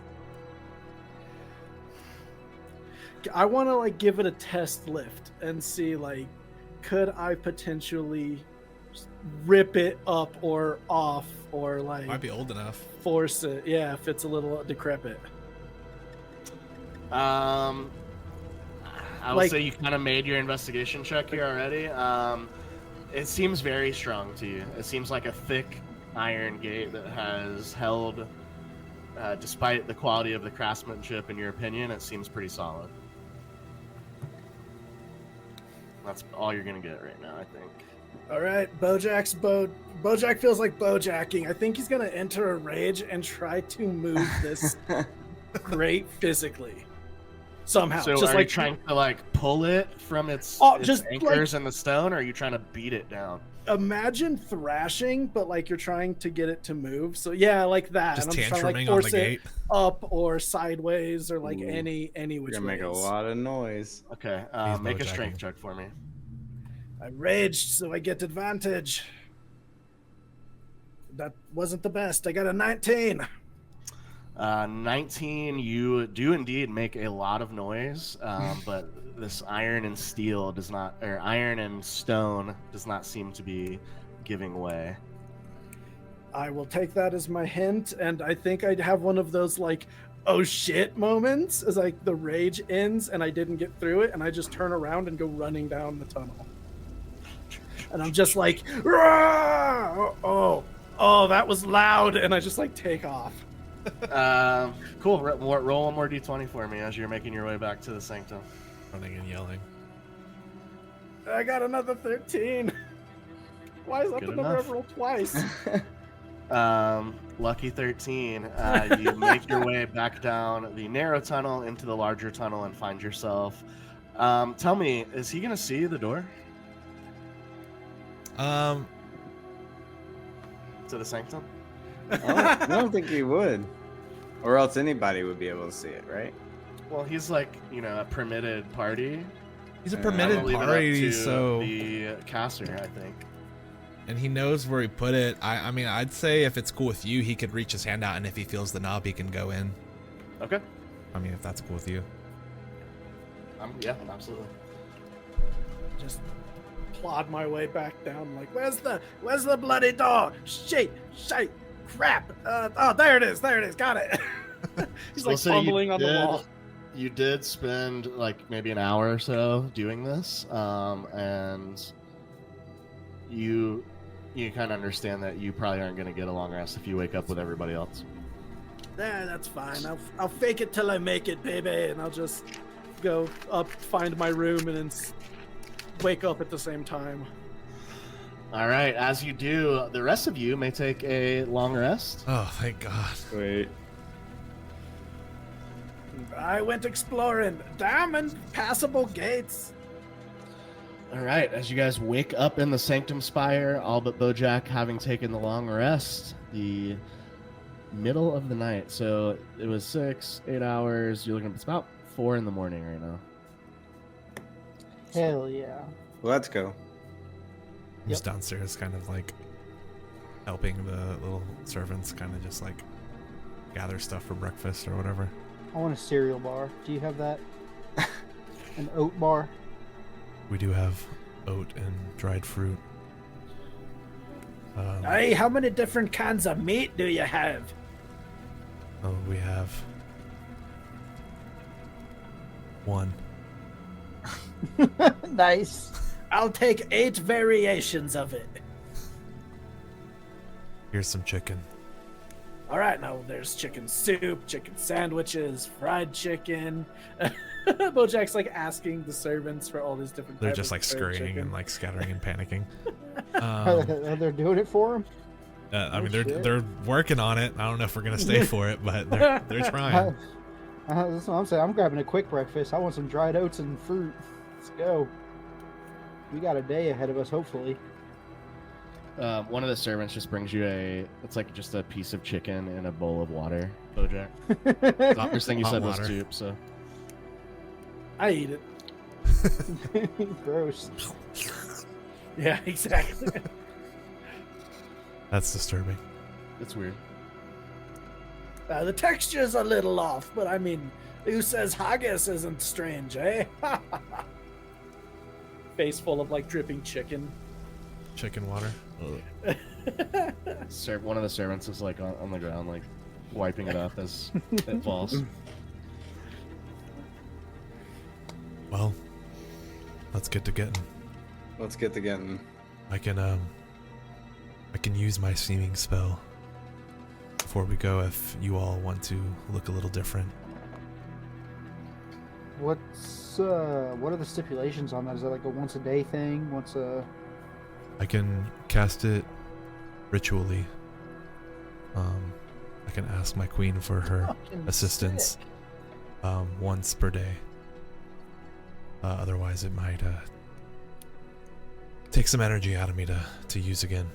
I want to give it a test lift and see could I potentially rip it up or off or Might be old enough. force it. Yeah, if it's a little decrepit. I would say you kind of made your investigation check here already. It seems very strong to you. It seems like a thick iron gate that has held, despite the quality of the craftsmanship, in your opinion, it seems pretty solid. That's all you're gonna get right now, I think. All right, Bojack feels like Bojacking. I think he's gonna enter a rage and try to move this grate physically somehow. So just are you trying to pull it from its anchors in the stone, or are you trying to beat it down? Imagine thrashing, but you're trying to get it to move. So yeah, like that. Just and I'm trying tantruming to on force the it gate. up or sideways or any which You're way. gonna make a lot of noise. Okay, He's make a Bojacking. strength check for me. I raged, so I get advantage. That wasn't the best. I got a 19. 19, you do indeed make a lot of noise, but this iron and steel does not, or iron and stone does not seem to be giving way. I will take that as my hint, and I think I'd have one of those oh shit moments as the rage ends and I didn't get through it, and I just turn around and go running down the tunnel. And I'm just "Rah! Oh, that was loud," and I just take off. Cool. Roll one more d20 for me as you're making your way back to the sanctum. Running and yelling. I got another 13. Why is that Good the number enough. I've rolled twice? Lucky 13. You make your way back down the narrow tunnel into the larger tunnel and find yourself. Tell me, is he gonna see the door to the sanctum? I don't think he would. Or else anybody would be able to see it, right? Well, he's a permitted party. He's a Yeah, permitted I'll leave it up party, to so the caster, I think. and he knows where he put it. I mean, I'd say if it's cool with you, he could reach his hand out, and if he feels the knob, he can go in. Okay. I mean, if that's cool with you. Yeah, absolutely. Just plod my way back down. Where's the bloody door? Shit, crap. Oh, there it is. Got it. He's We'll say you fumbling on the did- wall. You did spend maybe an hour or so doing this, and you kind of understand that you probably aren't going to get a long rest if you wake up with everybody else. That's fine. I'll fake it till I make it, baby, and I'll just go up, find my room, and then wake up at the same time. All right, as you do, the rest of you may take a long rest. Oh, thank God. Wait. I went exploring. Damn impassable gates. All right, as you guys wake up in the Sanctum Spire, all but Bojack having taken the long rest, the middle of the night. So it was 8 hours. You're looking at it's about 4 in the morning right now. Hell yeah. Let's go. I'm just downstairs, kind of like helping the little servants kind of just like gather stuff for breakfast or whatever. I want a cereal bar. Do you have that? An oat bar? We do have oat and dried fruit. Hey, how many different kinds of meat do you have? Oh, we have one. Nice. I'll take 8 variations of it. Here's some chicken. All right, now there's chicken soup, chicken sandwiches, fried chicken. Bojack's like asking the servants for all these different. They're types just of like fried scurrying chicken. and like scattering and panicking. They're doing it for him? I mean, shit. they're working on it. I don't know if we're gonna stay for it, but they're trying. That's what I'm saying. I'm grabbing a quick breakfast. I want some dried oats and fruit. Let's go. We got a day ahead of us, hopefully. One of the servants just brings you it's like just a piece of chicken and a bowl of water, Bojack. The first thing you Hot said water. was soup, so. I eat it. Gross. Yeah, exactly. That's disturbing. It's weird. The texture's a little off, but I mean, who says haggis isn't strange, eh? Face full of like dripping chicken. Chicken water. One of the servants is like on the ground, like wiping it up as it falls. Well, let's get to getting. Let's get to getting. I can use my seeming spell before we go if you all want to look a little different. What are the stipulations on that? Is that like a once a day thing? I can cast it ritually. I can ask my queen for her Fucking assistance sick. once per day. Otherwise, it might take some energy out of me to use again.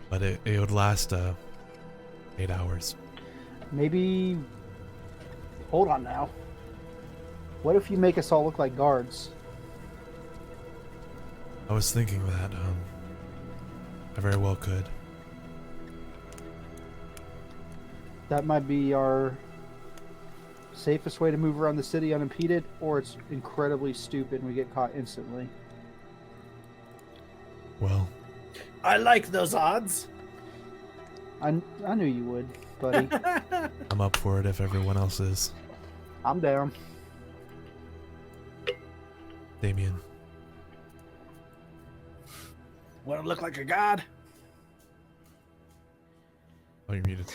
But it would last 8 hours. Maybe. Hold on now. What if you make us all look like guards? I was thinking that I very well could. That might be our safest way to move around the city unimpeded, or it's incredibly stupid and we get caught instantly. Well, I like those odds. I knew you would, buddy. I'm up for it if everyone else is. I'm down. Damian. Want to look like a god? Oh, you're muted.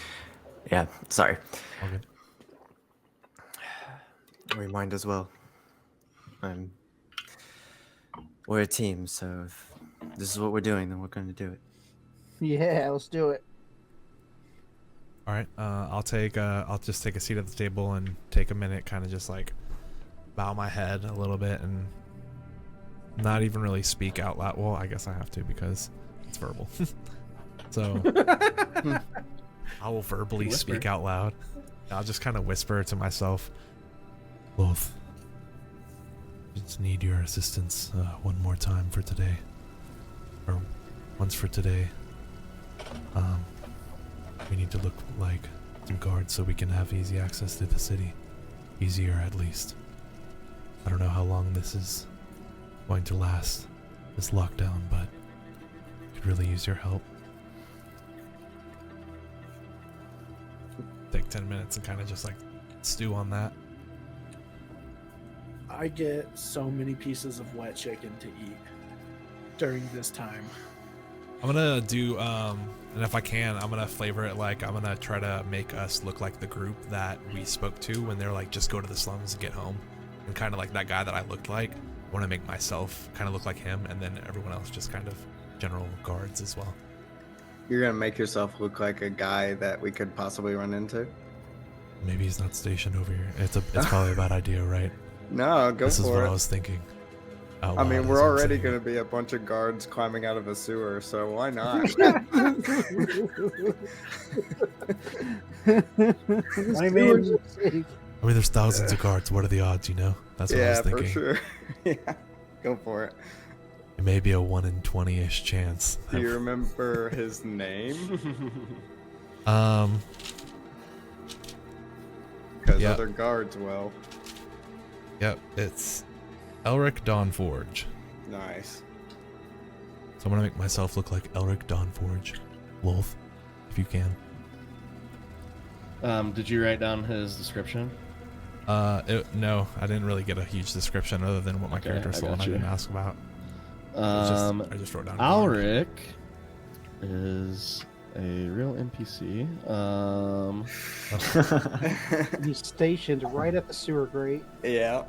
Yeah, sorry. All good. We might as well. We're a team, so if this is what we're doing, then we're going to do it. Yeah, let's do it. All right. I'll just take a seat at the table and take a minute, kind of just like bow my head a little bit and not even really speak out loud. Well, I guess I have to because it's verbal. So I will verbally Whisper. speak out loud. I'll just kind of whisper to myself. Both. Just need your assistance one more time for today. Or once for today. We need to look like some guards so we can have easy access to the city. Easier, at least. I don't know how long this is going to last, this lockdown, but could really use your help. Take 10 minutes and kind of just like stew on that. I get so many pieces of wet chicken to eat during this time. I'm gonna do, and if I can, I'm gonna flavor it like I'm gonna try to make us look like the group that we spoke to when they're like, just go to the slums and get home. and kind of like that guy that I looked like. I want to make myself kind of look like him, and then everyone else just kind of general guards as well. You're gonna make yourself look like a guy that we could possibly run into? Maybe he's not stationed over here. It's probably a bad idea, right? No, go This is for what it. I was thinking. Out I mean, loud we're as I'm already saying gonna it. be a bunch of guards climbing out of a sewer, so why not? I mean, I mean, there's thousands of guards. What are the odds, you know? That's what I was Yeah, thinking. for sure. Yeah, go for it. It may be a 1 in 20-ish chance. Do you remember his name? Because Yeah. other guards will. Yep, it's Elric Dawnforge. Nice. So I'm gonna make myself look like Elric Dawnforge. Lolth, if you can. Did you write down his description? No, I didn't really get a huge description other than what my Okay, character I saw and got I you. didn't ask about. I just wrote down. Alric is a real NPC. he's stationed right at the sewer grate. Yeah.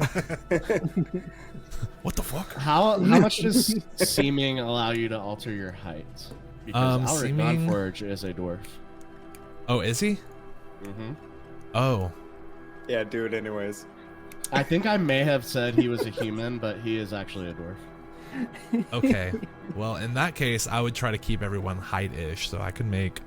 What the fuck? How much does seeming allow you to alter your height? Because Alric Seeming- Dawnforge is a dwarf. Oh, is he? Mm-hmm. Oh, Yeah, do it anyways. I think I may have said he was a human, but he is actually a dwarf. okay. Well, in that case, I would try to keep everyone height-ish, so I could make.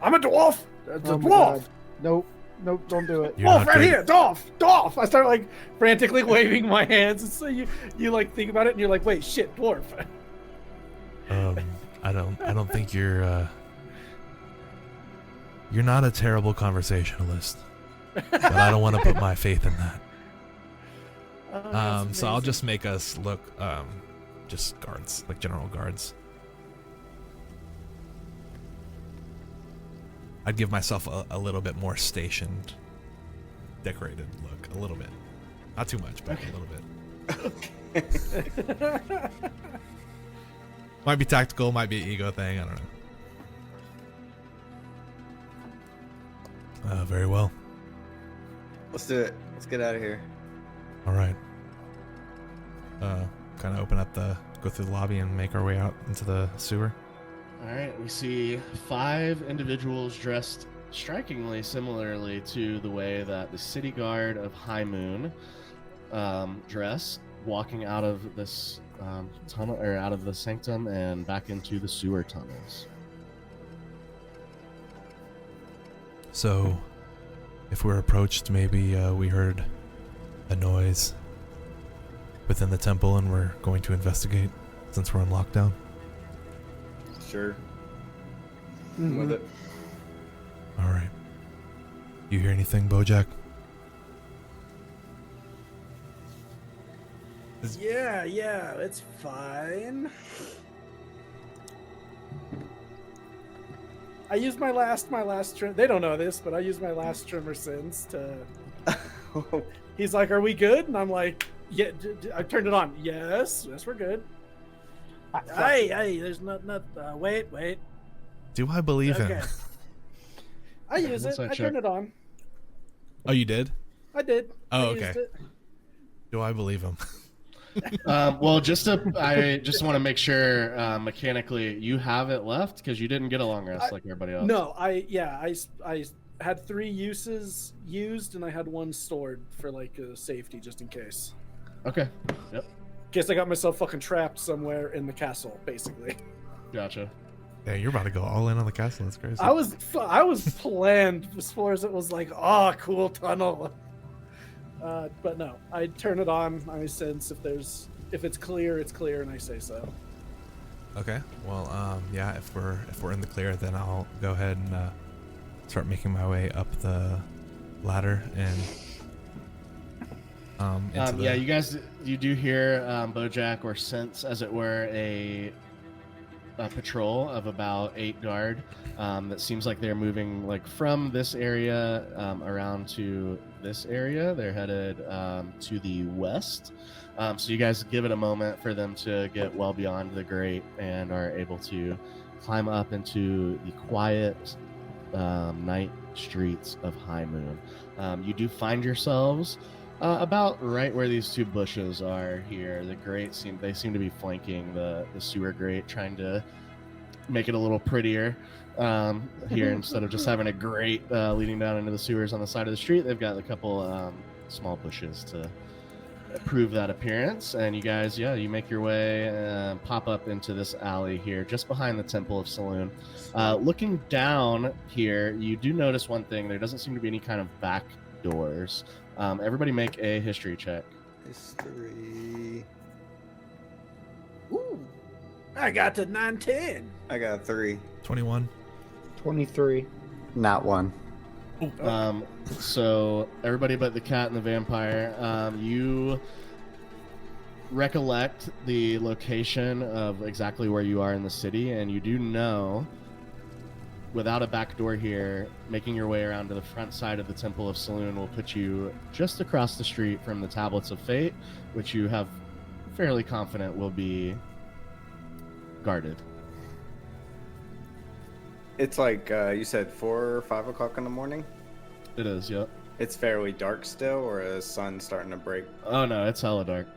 I'm a dwarf. It's a Oh my dwarf. God. Nope, don't do it. You're Dwarf not right good- here. Dwarf. I start like frantically waving my hands, and so you like think about it, and you're like, wait, shit, dwarf. I don't think you're not a terrible conversationalist, but I don't want to put my faith in that. So I'll just make us look, just guards, like general guards. I'd give myself a little bit more stationed, decorated look, a little bit. Not too much, but a little bit. Might be tactical, might be an ego thing, I don't know. Very well. Let's do it. Let's get out of here. All right. Kind of go through the lobby and make our way out into the sewer. All right, we see 5 individuals dressed strikingly similarly to the way that the city guard of High Moon dress, walking out of this tunnel, or out of the sanctum and back into the sewer tunnels. So, if we're approached, maybe we heard a noise within the temple and we're going to investigate since we're in lockdown. Sure. I'm with it. All right. You hear anything, Bojack? Yeah, it's fine. I used my last trim. They don't know this, but I used my last trimmer sins to. He's like, "Are we good?" And I'm like, "Yeah." I turned it on. Yes, we're good. Hey, there's not. Wait. Do I believe Okay. him? I use it. Inside I check. turned it on. Oh, you did? I did. Oh, I used okay. it. Do I believe him? Well, I just want to make sure mechanically you have it left because you didn't get a long rest like everybody else. No, I had 3 uses used and I had 1 stored for like safety just in case. Okay. Yep. In case I got myself fucking trapped somewhere in the castle, basically. Gotcha. Yeah, you're about to go all in on the castle. That's crazy. I was planned as far as it was like, cool tunnel. But no, I turn it on. I sense if it's clear, it's clear, and I say so. Okay. Well, yeah. If we're in the clear, then I'll go ahead and start making my way up the ladder and into the... Yeah, you do hear Bojack, or sense, as it were, a patrol of about 8 guard that seems like they're moving like from this area around to this area. They're headed to the west. So you guys give it a moment for them to get well beyond the grate and are able to climb up into the quiet night streets of High Moon. You do find yourselves About right where these two bushes are here. The grate seem to be flanking the sewer grate, trying to make it a little prettier here instead of just having a grate leading down into the sewers on the side of the street. They've got a couple small bushes to prove that appearance. And you guys, you make your way, pop up into this alley here, just behind the Temple of Saloon. Looking down here, you do notice one thing. There doesn't seem to be any kind of back doors. Everybody make a history check. History. Ooh, I got to 910. I got 3. 21. 23. Not one. So everybody but the cat and the vampire, you recollect the location of exactly where you are in the city, and you do know, without a back door here, making your way around to the front side of the Temple of Saloon will put you just across the street from the Tablets of Fate, which you have fairly confident will be guarded. It's like you said 4 or 5 o'clock in the morning. It is, yep. It's fairly dark still, or is the sun starting to break? Oh no, it's hella dark.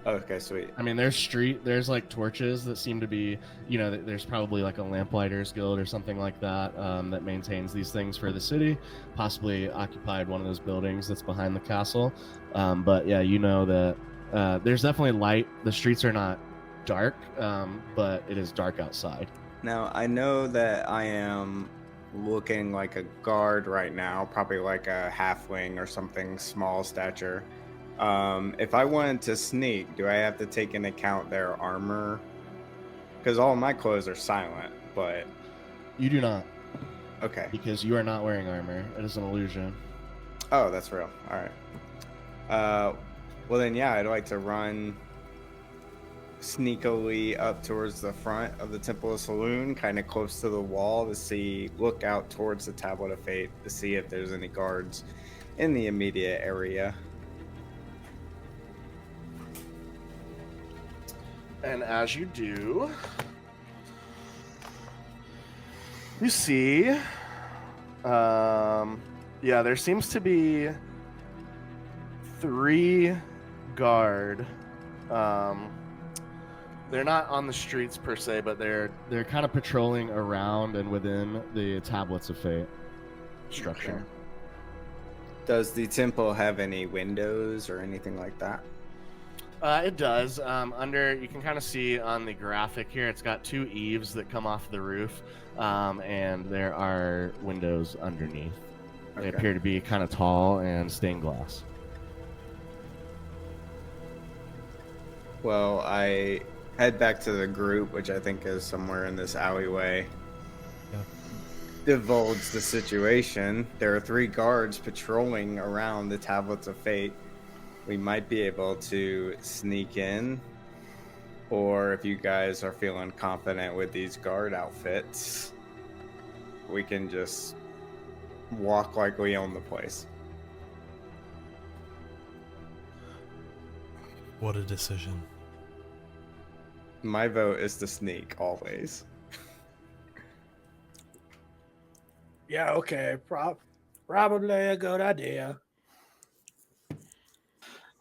Okay, sweet. I mean, there's like torches that seem to be, there's probably like a Lamplighters Guild or something like that that maintains these things for the city, possibly occupied one of those buildings that's behind the castle. But yeah, that there's definitely light. The streets are not dark, but it is dark outside. Now, I know that I am looking like a guard right now, probably like a halfling or something, small stature. If I wanted to sneak, do I have to take into account their armor? Because all of my clothes are silent, but... You do not. Okay. Because you are not wearing armor. It is an illusion. Oh, that's real. All right. Well then, yeah, I'd like to run sneakily up towards the front of the Temple of Saloon, kind of close to the wall to look out towards the Tablet of Fate to see if there's any guards in the immediate area. And as you do, you see, there seems to be 3 guard. They're not on the streets per se, but they're kind of patrolling around and within the Tablets of Fate structure. Okay. Does the temple have any windows or anything like that? It does. You can kind of see on the graphic here, it's got 2 eaves that come off the roof, and there are windows underneath. They appear to be kind of tall and stained glass. Well, I head back to the group, which I think is somewhere in this alleyway. Yeah. Divulge the situation. There are 3 guards patrolling around the Tablets of Fate. We might be able to sneak in, or if you guys are feeling confident with these guard outfits, we can just walk like we own the place. What a decision. My vote is to sneak, always. Yeah, okay. Probably a good idea.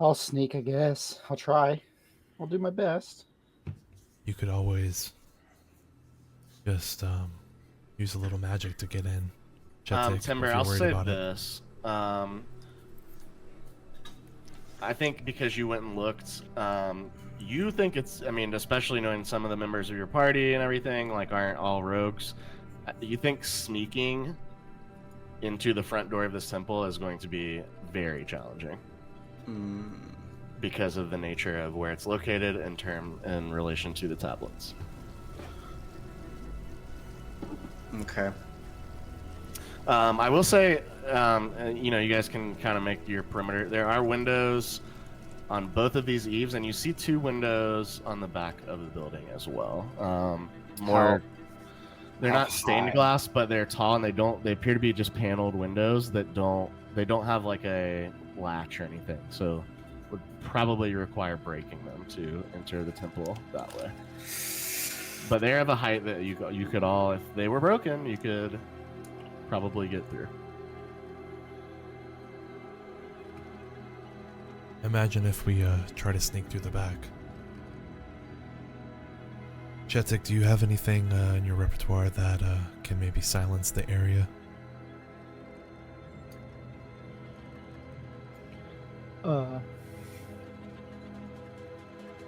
I'll sneak, I guess. I'll try. I'll do my best. You could always just use a little magic to get in. Shetic, Timber, if you're I'll worried say about it. this. I think because you went and looked, you think it's, especially knowing some of the members of your party and everything, like, aren't all rogues. You think sneaking into the front door of this temple is going to be very challenging. Because of the nature of where it's located in relation to the tablets. Okay. I will say, you guys can kind of make your perimeter. There are windows on both of these eaves, and you see 2 windows on the back of the building as well. They're not stained glass, but they're tall, and they appear to be just paneled windows that don't have like a latch or anything, so would probably require breaking them to enter the temple that way. But they have a height that you could all, if they were broken, you could probably get through. Imagine if we try to sneak through the back. Shetic, do you have anything in your repertoire that can maybe silence the area?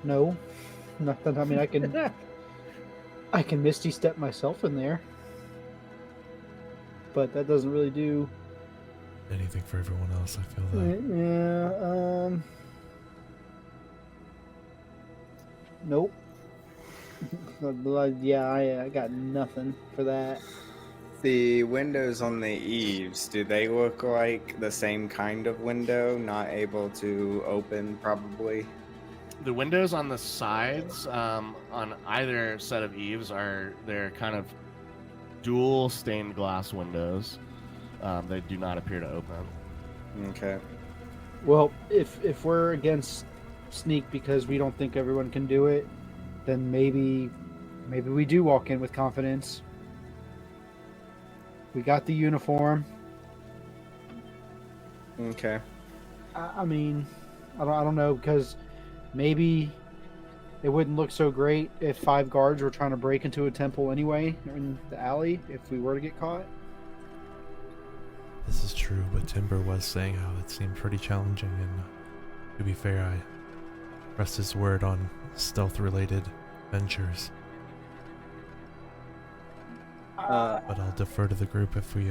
No, nothing. I mean, I can misty step myself in there, but that doesn't really do Anything for everyone else, I feel that. Yeah. Nope. Yeah, I got nothing for that. The windows on the eaves, do they look like the same kind of window, not able to open probably? The windows on the sides, on either set of eaves, they're kind of dual stained glass windows. They do not appear to open. Okay. Well, if we're against sneak because we don't think everyone can do it, then maybe we do walk in with confidence. We got the uniform. Okay. I mean, I don't know, because maybe it wouldn't look so great if 5 guards were trying to break into a temple anyway in the alley if we were to get caught. This is true, but Timber was saying how it seemed pretty challenging, and to be fair, I pressed his word on stealth-related ventures. But I'll defer to the group if we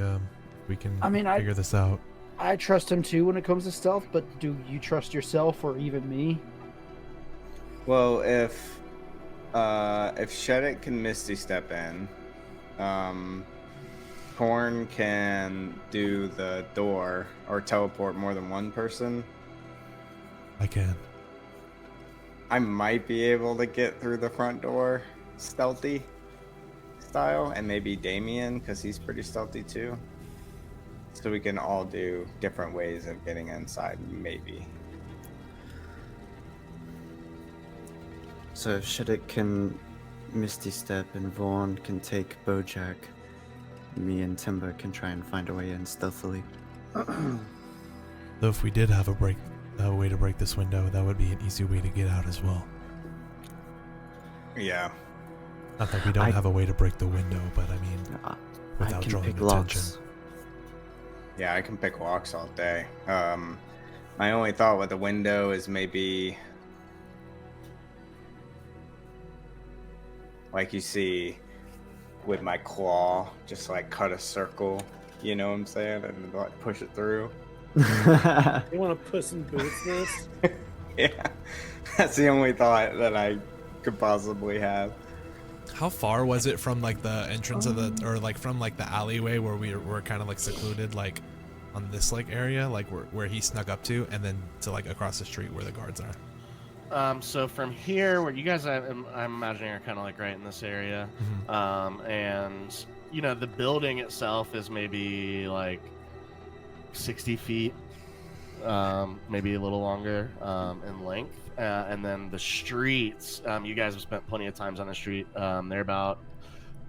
can figure this out. I trust him too when it comes to stealth, but do you trust yourself or even me? Well, if Shetic can Misty step in, Vorn can do the door or teleport more than one person. I can. I might be able to get through the front door stealthy style, and maybe Damian, because he's pretty stealthy too. So we can all do different ways of getting inside, maybe. So if Shetic can Misty Step and Vorn can take Bojack, me and Timber can try and find a way in stealthily. Though if we did have a way to break this window, that would be an easy way to get out as well. Yeah. Not that we don't have a way to break the window, but I mean, without drawing attention. Locks. Yeah, I can pick locks all day. My only thought with the window is maybe, like you see with my claw, just like cut a circle, you know what I'm saying, and like push it through. You want to Puss in Boots this? Yeah, that's the only thought that I could possibly have. How far was it from like the entrance of the, or like from like the alleyway where we were kind of like secluded, like on this like area, like where he snuck up to, and then to like across the street where the guards are? So from here, where you guys, I'm imagining, are kind of like right in this area, and you know the building itself is maybe like 60 feet, maybe a little longer in length. And then the streets, you guys have spent plenty of times on the street. They're about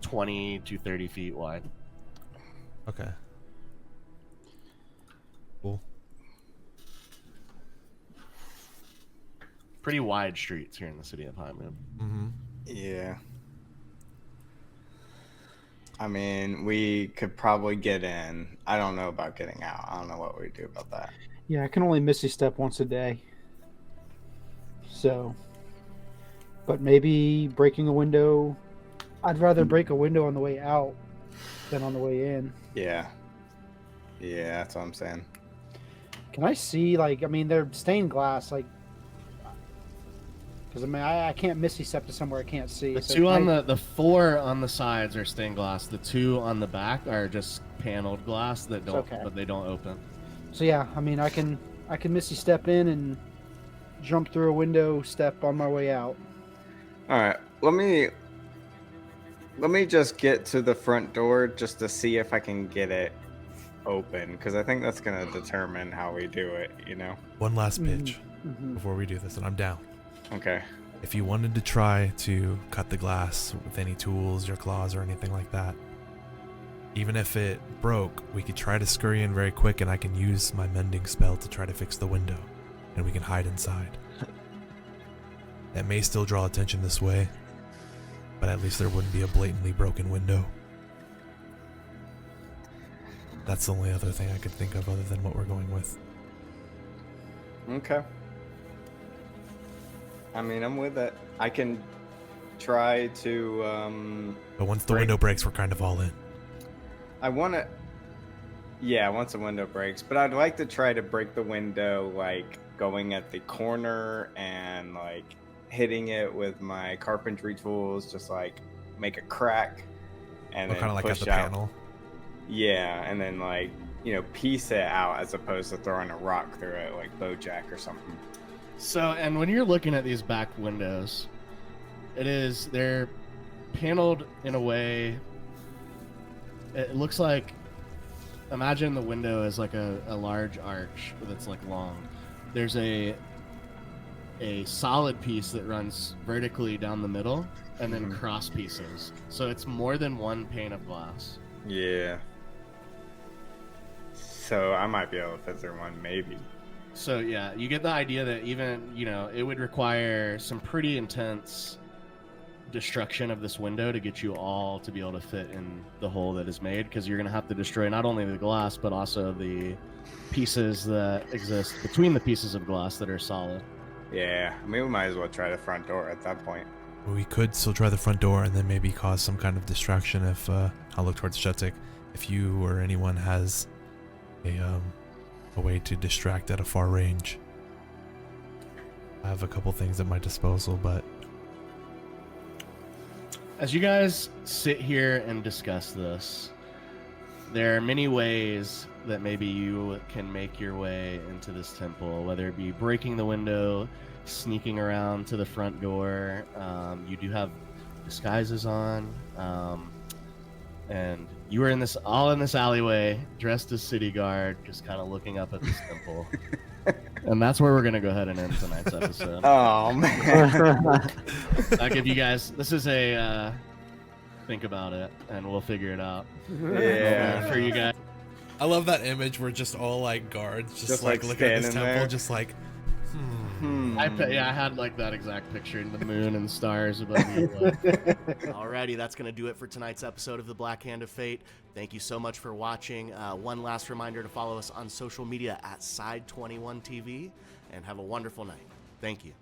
20 to 30 feet wide. Okay. Cool. Pretty wide streets here in the city of High Moon. Mm-hmm. Yeah. I mean, we could probably get in. I don't know about getting out. I don't know what we do about that. Yeah, I can only Misty Step once a day. So, but maybe breaking a window. I'd rather break a window on the way out than on the way in. Yeah. Yeah, that's what I'm saying. Can I see, like, I mean, they're stained glass, like, because I mean, I can't Misty Step to somewhere I can't see. The so two on the 4 on the sides are stained glass. The 2 on the back are just paneled glass that don't, okay. but they don't open. So yeah, I mean, I can Misty Step in and jump through a window step on my way out. All right, let me just get to the front door just to see if I can get it open, because I think that's going to determine how we do it, you know? One last pitch Mm-hmm. before we do this, and I'm down. Okay. If you wanted to try to cut the glass with any tools or claws or anything like that, even if it broke, we could try to scurry in very quick, and I can use my mending spell to try to fix the window. and we can hide inside. That may still draw attention this way, but at least there wouldn't be a blatantly broken window. That's the only other thing I could think of other than what we're going with. Okay. I mean, I'm with it. I can try to, But once the window breaks, we're kind of all in. I want to... Yeah, once the window breaks. But I'd like to try to break the window, like, going at the corner and, like, hitting it with my carpentry tools, just, like, make a crack. And then Kind of like at push the out. panel. Yeah, and then, like, you know, piece it out as opposed to throwing a rock through it like Bojack or something. So, and when you're looking at these back windows, they're paneled in a way, it looks like, imagine the window as like a large arch that's like long. There's a solid piece that runs vertically down the middle, and then cross pieces. So it's more than one pane of glass. Yeah. So I might be able to fit through one, maybe. So yeah, you get the idea that even, you know, it would require some pretty intense destruction of this window to get you all to be able to fit in the hole that is made, because you're going to have to destroy not only the glass, but also the pieces that exist between the pieces of glass that are solid. Yeah, I mean, we might as well try the front door at that point. We could still try the front door and then maybe cause some kind of distraction if, I'll look towards Shetic, if you or anyone has a way to distract at a far range. I have a couple things at my disposal, but... As you guys sit here and discuss this, there are many ways that maybe you can make your way into this temple, whether it be breaking the window, sneaking around to the front door. You do have disguises on, and you were all in this alleyway, dressed as city guard, just kind of looking up at this temple. And that's where we're gonna go ahead and end tonight's episode. Oh, man. I'll give you guys. This is a think about it, and we'll figure it out. Yeah. For you guys. I love that image where just all like guards just like, looking at this standing temple, there. just like, I had like that exact picture in the moon and stars above me. Alrighty, that's going to do it for tonight's episode of The Black Hand of Fate. Thank you so much for watching. One last reminder to follow us on social media at Side21 TV, and have a wonderful night. Thank you.